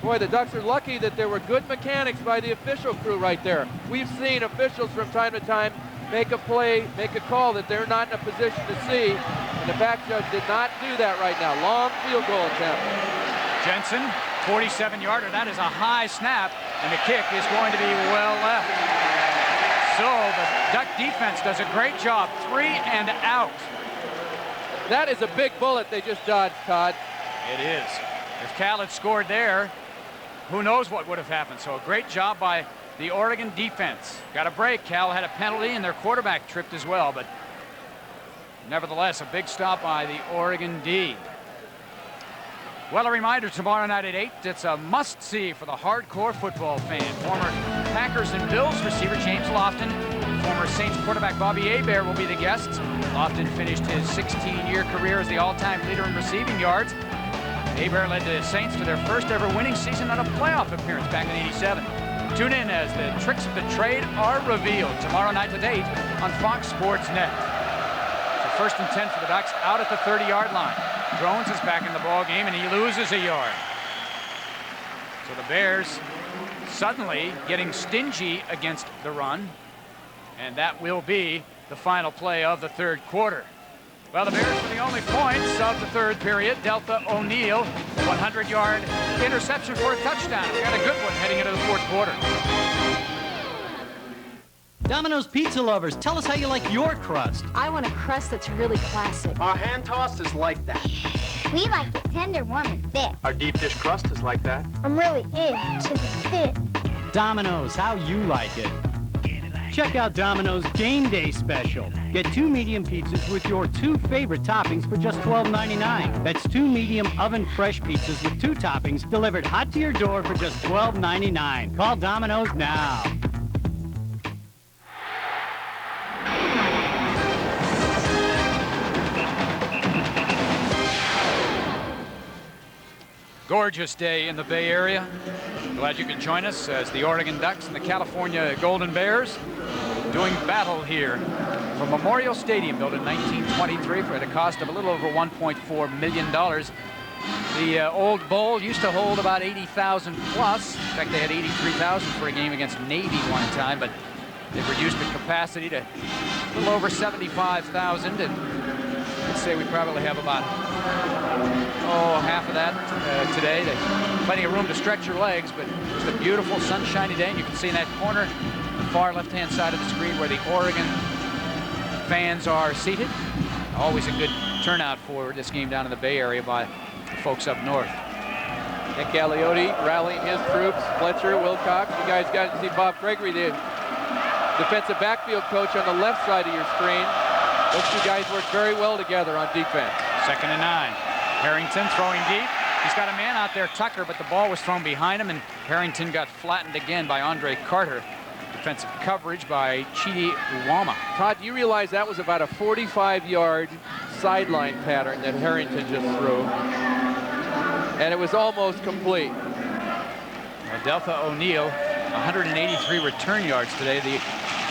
Boy, the Ducks are lucky that there were good mechanics by the official crew right there. We've seen officials from time to time make a play, make a call that they're not in a position to see, and the back judge did not do that right now. Long field goal attempt. Jensen, 47-yarder. That is a high snap, and the kick is going to be well left. So the Duck defense does a great job. 3 and out. That is a big bullet they just dodged, Todd. It is. If Cal had scored there, who knows what would have happened. So a great job by the Oregon defense. Got a break. Cal had a penalty, and their quarterback tripped as well, but nevertheless, a big stop by the Oregon D. Well, a reminder, tomorrow night at 8, it's a must-see for the hardcore football fan. Former Packers and Bills receiver James Lofton, former Saints quarterback Bobby Hebert will be the guests. Lofton finished his 16-year career as the all-time leader in receiving yards. Hebert led the Saints to their first ever winning season on a playoff appearance back in '87. Tune in as the tricks of the trade are revealed tomorrow night at 8 on Fox Sports Net. So 1st and 10 for the Ducks out at the 30-yard line. Drones is back in the ball game, and he loses a yard. So the Bears suddenly getting stingy against the run, and that will be the final play of the third quarter. Well, the Bears for the only points of the third period. Delta O'Neal, 100-yard interception for a touchdown. We got a good one heading into the fourth quarter. Domino's Pizza lovers, tell us how you like your crust. I want a crust that's really classic. Our hand tossed is like that. We like it tender, warm, and thick. Our deep dish crust is like that. I'm really into the fit. Domino's, how you like it. Check out Domino's Game Day Special. Get 2 medium pizzas with your 2 favorite toppings for just $12.99. That's 2 medium oven-fresh pizzas with 2 toppings delivered hot to your door for just $12.99. Call Domino's now. Gorgeous day in the Bay Area. Glad you could join us as the Oregon Ducks and the California Golden Bears doing battle here from Memorial Stadium, built in 1923 for the cost of a little over $1.4 million. The old bowl used to hold about 80,000 plus. In fact, they had 83,000 for a game against Navy one time, but they've reduced the capacity to a little over 75,000. And let's say we probably have about half of that today. There's plenty of room to stretch your legs, but it's a beautiful sunshiny day, and you can see in that corner, the far left-hand side of the screen, where the Oregon fans are seated. Always a good turnout for this game down in the Bay Area by the folks up north. Nick Galliotti rallying his troops. Fletcher, Wilcox. You guys got to see Bob Gregory, the defensive backfield coach, on the left side of your screen. Those two guys work very well together on defense. 2nd and 9. Harrington throwing deep. He's got a man out there, Tucker, but the ball was thrown behind him, and Harrington got flattened again by Andre Carter. Defensive coverage by Chidi Uwama. Todd, you realize that was about a 45-yard sideline pattern that Harrington just threw, and it was almost complete. Deltha O'Neill, 183 return yards today. The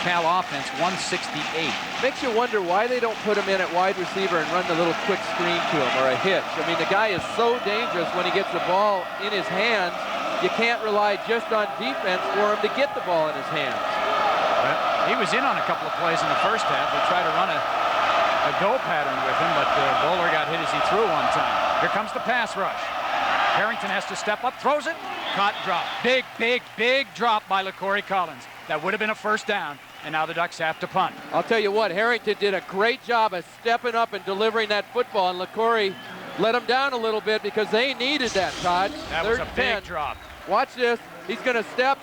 Cal offense, 168. Makes you wonder why they don't put him in at wide receiver and run the little quick screen to him, or a hitch. I mean, the guy is so dangerous when he gets the ball in his hands. You can't rely just on defense for him to get the ball in his hands. He was in on a couple of plays in the first half. They tried to run a go pattern with him, but Bowler got hit as he threw one time. Here comes the pass rush. Harrington has to step up, throws it, caught, drop. Big, big, big drop by LaCorey Collins. That would have been a first down, and now the Ducks have to punt. I'll tell you what, Harrington did a great job of stepping up and delivering that football, and LaCorey let him down a little bit because they needed that, Todd. That was a big drop. Watch this. He's going to step.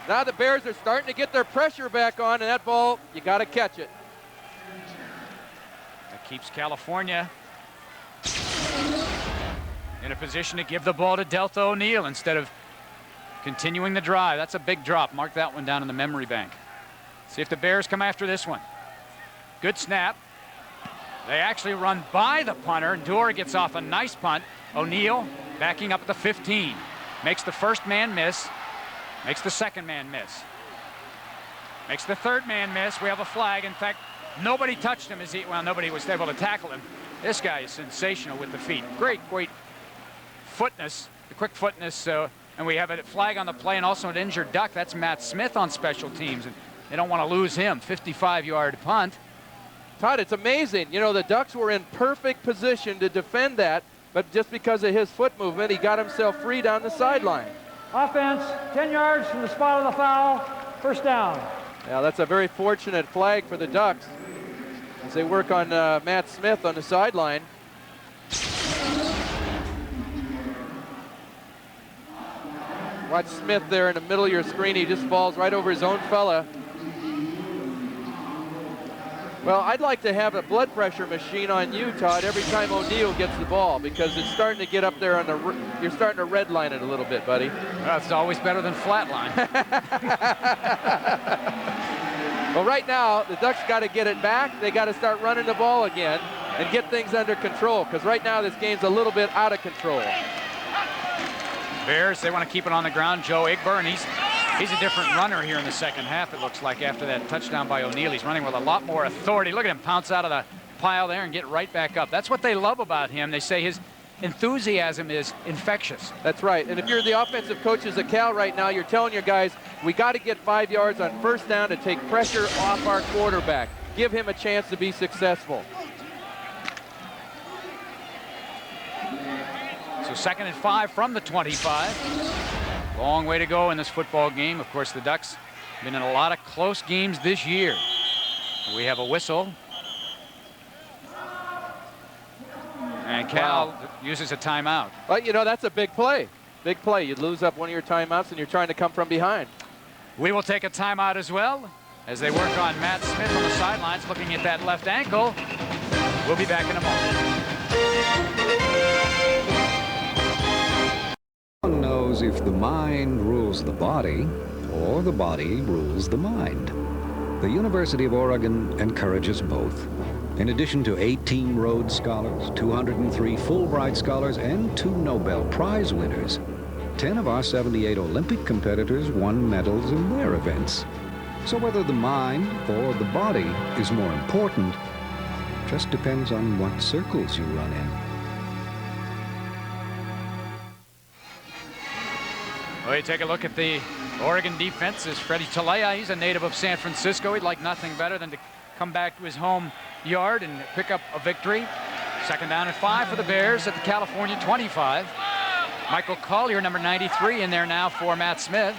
Now the Bears are starting to get their pressure back on, and that ball, you got to catch it. That keeps California in a position to give the ball to Deltha O'Neill instead of continuing the drive. That's a big drop. Mark that one down in the memory bank. See if the Bears come after this one. Good snap. They actually run by the punter. Dorr gets off a nice punt. O'Neill backing up at the 15. Makes the first man miss. Makes the second man miss. Makes the third man miss. We have a flag. In fact, nobody touched him as he, well, nobody was able to tackle him. This guy is sensational with the feet. Great footness, the quick footness. And we have a flag on the play and also an injured Duck. That's Matt Smith on special teams. And they don't want to lose him. 55-yard punt. Todd, it's amazing. You know, the Ducks were in perfect position to defend that, but just because of his foot movement, he got himself free down the sideline. Offense, 10 yards from the spot of the foul, first down. Yeah, that's a very fortunate flag for the Ducks as they work on Matt Smith on the sideline. Watch Smith there in the middle of your screen. He just falls right over his own fella. Well, I'd like to have a blood pressure machine on you, Todd, every time O'Neill gets the ball, because it's starting to get up there on the, you're starting to redline it a little bit, buddy. Well, it's always better than flatline. Well, right now, the Ducks got to get it back. They got to start running the ball again and get things under control, because right now this game's a little bit out of control. Bears, they want to keep it on the ground. Joe Igber, and he's a different runner here in the second half, it looks like, after that touchdown by O'Neill. He's running with a lot more authority. Look at him pounce out of the pile there and get right back up. That's what they love about him. They say his enthusiasm is infectious. That's right. And if you're the offensive coaches at Cal right now, you're telling your guys, we got to get 5 yards on first down to take pressure off our quarterback. Give him a chance to be successful. So 2nd and 5 from the 25. Long way to go in this football game. Of course, the Ducks have been in a lot of close games this year. We have a whistle. And Cal uses a timeout. Well, you know, that's a big play. Big play. You lose up one of your timeouts and you're trying to come from behind. We will take a timeout as well as they work on Matt Smith on the sidelines looking at that left ankle. We'll be back in a moment. One knows if the mind rules the body or the body rules the mind. The University of Oregon encourages both. In addition to 18 Rhodes Scholars, 203 Fulbright Scholars, and 2 Nobel Prize winners, 10 of our 78 Olympic competitors won medals in their events. So whether the mind or the body is more important just depends on what circles you run in. Well, you take a look at the Oregon defense. Is Freddie Talea. He's a native of San Francisco. He'd like nothing better than to come back to his home yard and pick up a victory. 2nd down and 5 for the Bears at the California 25. Michael Collier, number 93, in there now for Matt Smith.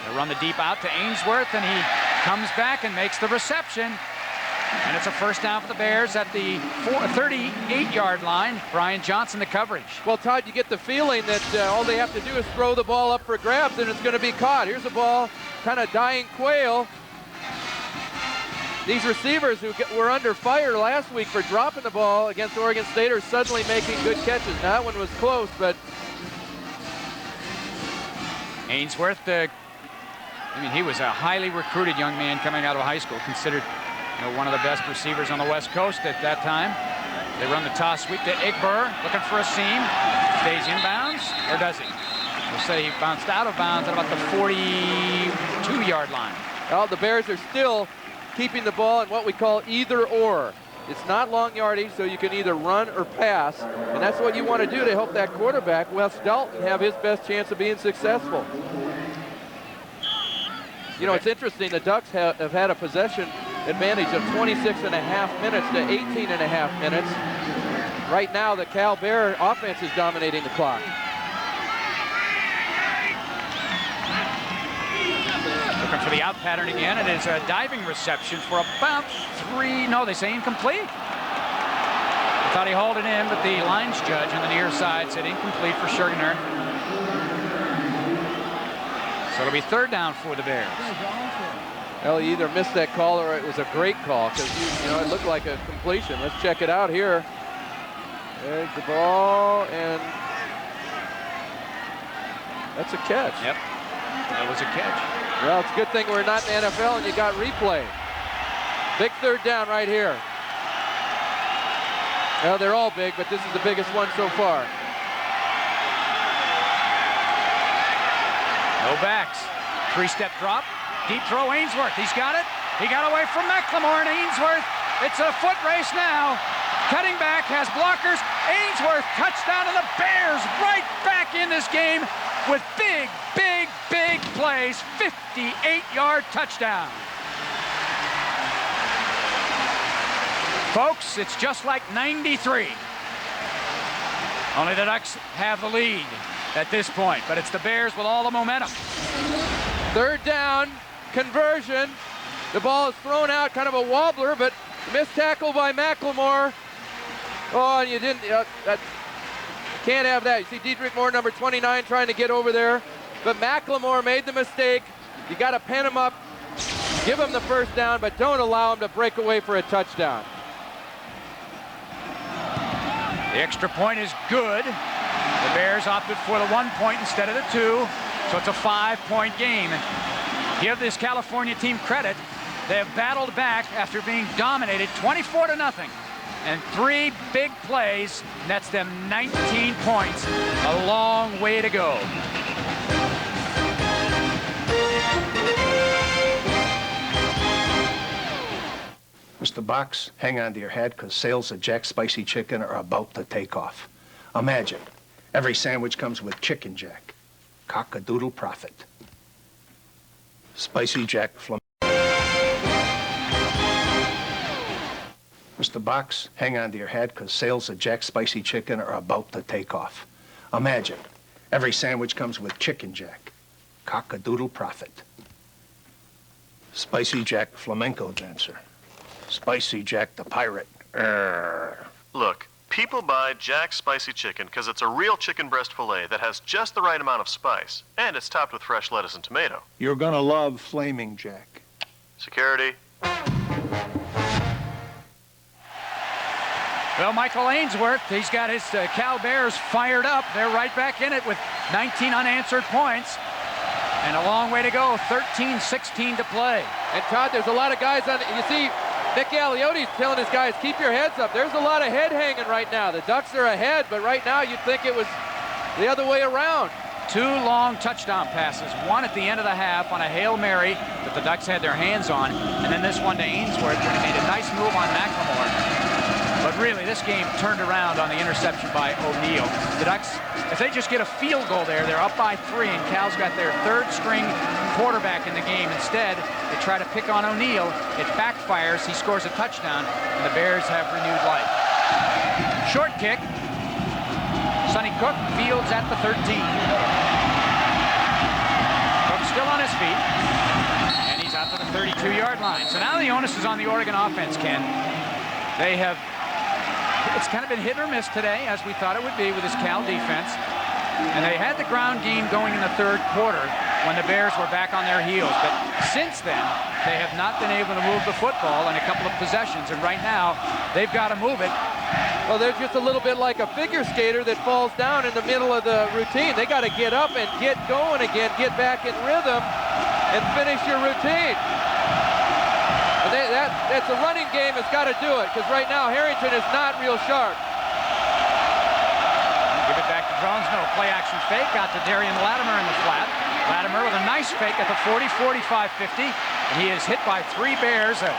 They run the deep out to Ainsworth, and he comes back and makes the reception. And it's a 1st down for the Bears at the 38-yard line. Brian Johnson, the coverage. Well, Todd, you get the feeling that all they have to do is throw the ball up for grabs, and it's going to be caught. Here's the ball, kind of dying quail. These receivers who were under fire last week for dropping the ball against Oregon State are suddenly making good catches. Now, that one was close, but... Ainsworth, I mean, he was a highly recruited young man coming out of high school, considered one of the best receivers on the West Coast at that time. They run the toss sweep to Igber, looking for a seam. Stays inbounds, or does he? We'll say he bounced out of bounds at about the 42-yard line. Well, the Bears are still keeping the ball in what we call either or. It's not long yardage, so you can either run or pass, and that's what you want to do to help that quarterback, Wes Dalton, have his best chance of being successful. You know, it's interesting, the Ducks have had a possession advantage of 26.5 minutes to 18.5 minutes. Right now, the Cal Bear offense is dominating the clock. Looking for the out pattern again. It is a diving reception for about 3. No, they say incomplete. I thought he hauled it in, but the lines judge on the near side said incomplete for Sugarner. So it'll be 3rd down for the Bears. Well, he either missed that call or it was a great call, because it looked like a completion. Let's check it out here. There's the ball, and that's a catch. Yep, that was a catch. Well, it's a good thing we're not in the NFL and you got replay. Big 3rd down right here. Well, they're all big, but this is the biggest one so far. No backs. 3-step drop. Deep throw, Ainsworth. He's got it. He got away from McLemore, and Ainsworth. It's a foot race now. Cutting back, has blockers. Ainsworth, touchdown, and the Bears right back in this game with big, big, big plays. 58-yard touchdown. Folks, it's just like '93. Only the Ducks have the lead at this point, but it's the Bears with all the momentum. 3rd down, conversion. The ball is thrown out, kind of a wobbler, but missed tackle by McLemore. Oh, and you didn't, can't have that. You see Dietrich Moore, number 29, trying to get over there, but McLemore made the mistake. You got to pen him up, give him the 1st down, but don't allow him to break away for a touchdown. The extra point is good. The Bears opted for the 1 point instead of the 2, so it's a 5-point game. Give this California team credit. They have battled back after being dominated 24-0. And 3 big plays nets them 19 points. A long way to go. Mr. Box, hang on to your hat, because sales of Jack's Spicy Chicken are about to take off. Imagine, every sandwich comes with Chicken Jack. Cock-a-doodle profit. Spicy Jack Flamenco. Mr. Box, hang on to your hat, because sales of Jack's Spicy Chicken are about to take off. Imagine, every sandwich comes with Chicken Jack. Cock-a-doodle profit. Spicy Jack Flamenco dancer. Spicy Jack the pirate. Look, people buy Jack's Spicy Chicken because it's a real chicken breast filet that has just the right amount of spice, and it's topped with fresh lettuce and tomato. You're gonna love Flaming Jack. Security. Well, Michael Ainsworth, he's got his Cal Bears fired up. They're right back in it with 19 unanswered points. And a long way to go, 13-16 to play. And Todd, there's a lot of guys on, you see, Nick Alioti's telling his guys, keep your heads up. There's a lot of head hanging right now. The Ducks are ahead, but right now you'd think it was the other way around. 2 long touchdown passes, one at the end of the half on a Hail Mary that the Ducks had their hands on, and then this one to Ainsworth when he made a nice move on McLemore. But really, this game turned around on the interception by O'Neill. The Ducks, if they just get a field goal there, they're up by 3, and Cal's got their 3rd string quarterback in the game. Instead, they try to pick on O'Neill. It backfires. He scores a touchdown, and the Bears have renewed life. Short kick. Sonny Cook fields at the 13. Cook still on his feet, and he's out to the 32-yard line. So now the onus is on the Oregon offense, Ken. They have, it's kind of been hit or miss today, as we thought it would be with this Cal defense. And they had the ground game going in the 3rd quarter when the Bears were back on their heels. But since then, they have not been able to move the football in a couple of possessions. And right now, they've got to move it. Well, they're just a little bit like a figure skater that falls down in the middle of the routine. They got to get up and get going again, get back in rhythm, and finish your routine. And that's a running game has got to do it, because right now Harrington is not real sharp. Give it back to Drones. No, play action fake. Got to Darian Latimer in the flat. Latimer with a nice fake at the 40, 45, 50. And he is hit by 3 Bears. A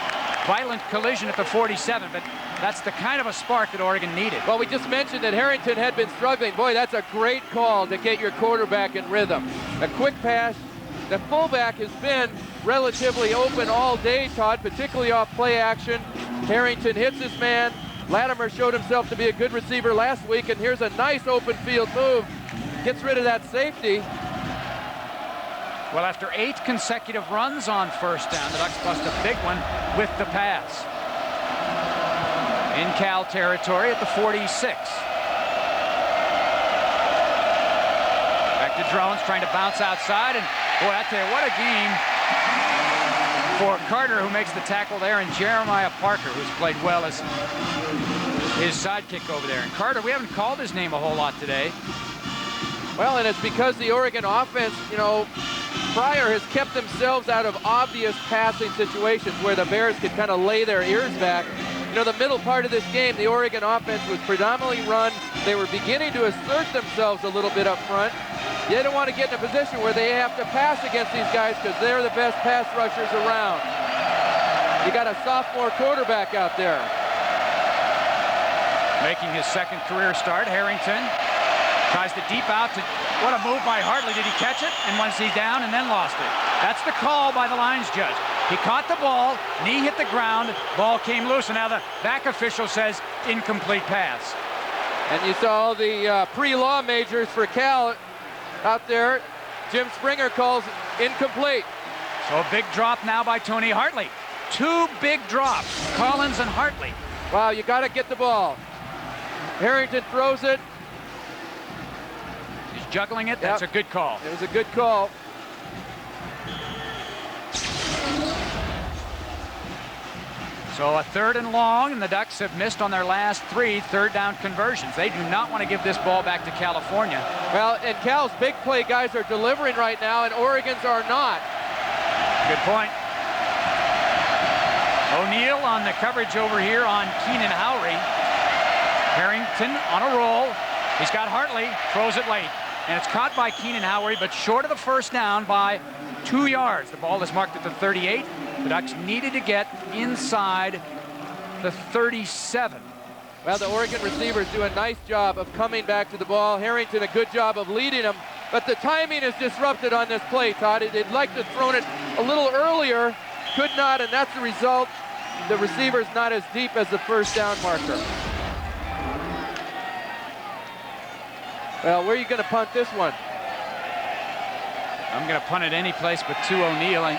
violent collision at the 47, but that's the kind of a spark that Oregon needed. Well, we just mentioned that Harrington had been struggling. Boy, that's a great call to get your quarterback in rhythm. A quick pass. The fullback has been relatively open all day, Todd, particularly off play action. Harrington hits his man. Latimer showed himself to be a good receiver last week, and here's a nice open field move. Gets rid of that safety. Well, after 8 consecutive runs on first down, the Ducks bust a big one with the pass. In Cal territory at the 46. Back to Drones, trying to bounce outside, and boy, I tell you, what a game for Carter, who makes the tackle there, and Jeremiah Parker, who's played well as his sidekick over there. And Carter, we haven't called his name a whole lot today. Well, and it's because the Oregon offense, you know, Pryor has kept themselves out of obvious passing situations where the Bears could kind of lay their ears back. You know, the middle part of this game, the Oregon offense was predominantly run. They were beginning to assert themselves a little bit up front. They don't want to get in a position where they have to pass against these guys because they're the best pass rushers around. You got a sophomore quarterback out there. Making his 2nd career start, Harrington tries to deep out to, what a move by Hartley. Did he catch it? And was he down and then lost it? That's the call by the lines judge. He caught the ball, knee hit the ground, ball came loose, and now the back official says incomplete pass. And you saw the pre-law majors for Cal out there. Jim Springer calls incomplete. So a big drop now by Tony Hartley. 2 big drops, Collins and Hartley. Wow, you got to get the ball. Harrington throws it. He's juggling it. That's a good call. It was a good call. So a 3rd and long, and the Ducks have missed on their last 3 third-down conversions. They do not want to give this ball back to California. Well, and Cal's big play guys are delivering right now, and Oregon's are not. Good point. O'Neill on the coverage over here on Keenan Howry. Harrington on a roll. He's got Hartley, throws it late. And it's caught by Keenan Howry, but short of the first down by 2 yards. The ball is marked at the 38. The Ducks needed to get inside the 37. Well, the Oregon receivers do a nice job of coming back to the ball. Harrington, a good job of leading them. But the timing is disrupted on this play, Todd. They'd like to have thrown it a little earlier, could not, and that's the result. The receiver's not as deep as the first down marker. Well, where are you going to punt this one? I'm going to punt it any place but to O'Neill. I'm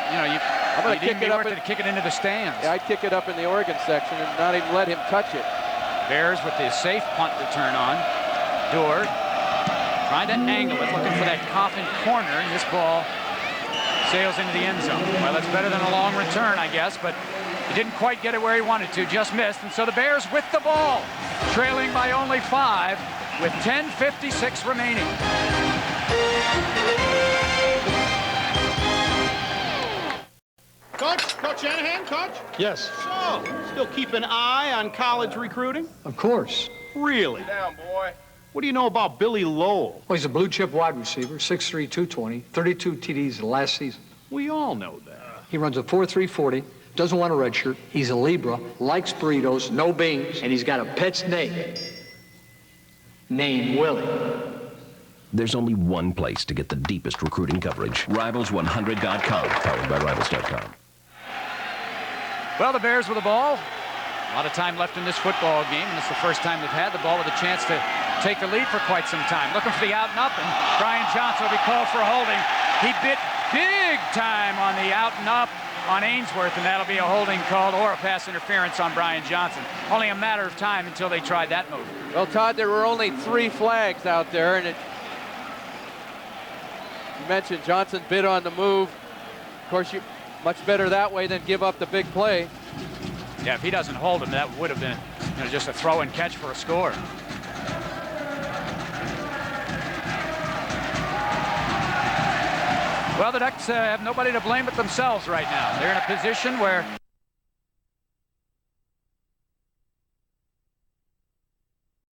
going to kick it up and kick it into the stands. Yeah, I'd kick it up in the Oregon section and not even let him touch it. Bears with the safe punt return on. Dorr trying to angle it, looking for that coffin corner, and this ball sails into the end zone. Well, that's better than a long return, I guess, but he didn't quite get it where he wanted to, just missed. And so the Bears with the ball, trailing by only 5 with 10:56 remaining. Coach Shanahan, Coach. Coach? Yes. So, still keep an eye on college recruiting? Of course. Really? Sit down, boy. What do you know about Billy Lowell? Well, he's a blue chip wide receiver, 6'3", 220, 32 TDs last season. We all know that. He runs a 4.3 40, doesn't want a red shirt. He's a Libra, likes burritos, no beans, and he's got a pet's name. Named Willie. There's only one place to get the deepest recruiting coverage. Rivals100.com, powered by Rivals.com. Well, the Bears with the ball. A lot of time left in this football game, and it's the first time they've had the ball with a chance to take the lead for quite some time. Looking for the out and up, and Brian Johnson will be called for a holding. He bit big time on the out and up on Ainsworth, and that'll be a holding called or a pass interference on Brian Johnson. Only a matter of time until they tried that move. Well, Todd, there were only 3 flags out there, and you mentioned Johnson bid on the move. Of course, much better that way than give up the big play. Yeah, if he doesn't hold him, that would have been just a throw and catch for a score. Well, the Ducks have nobody to blame but themselves right now. They're in a position where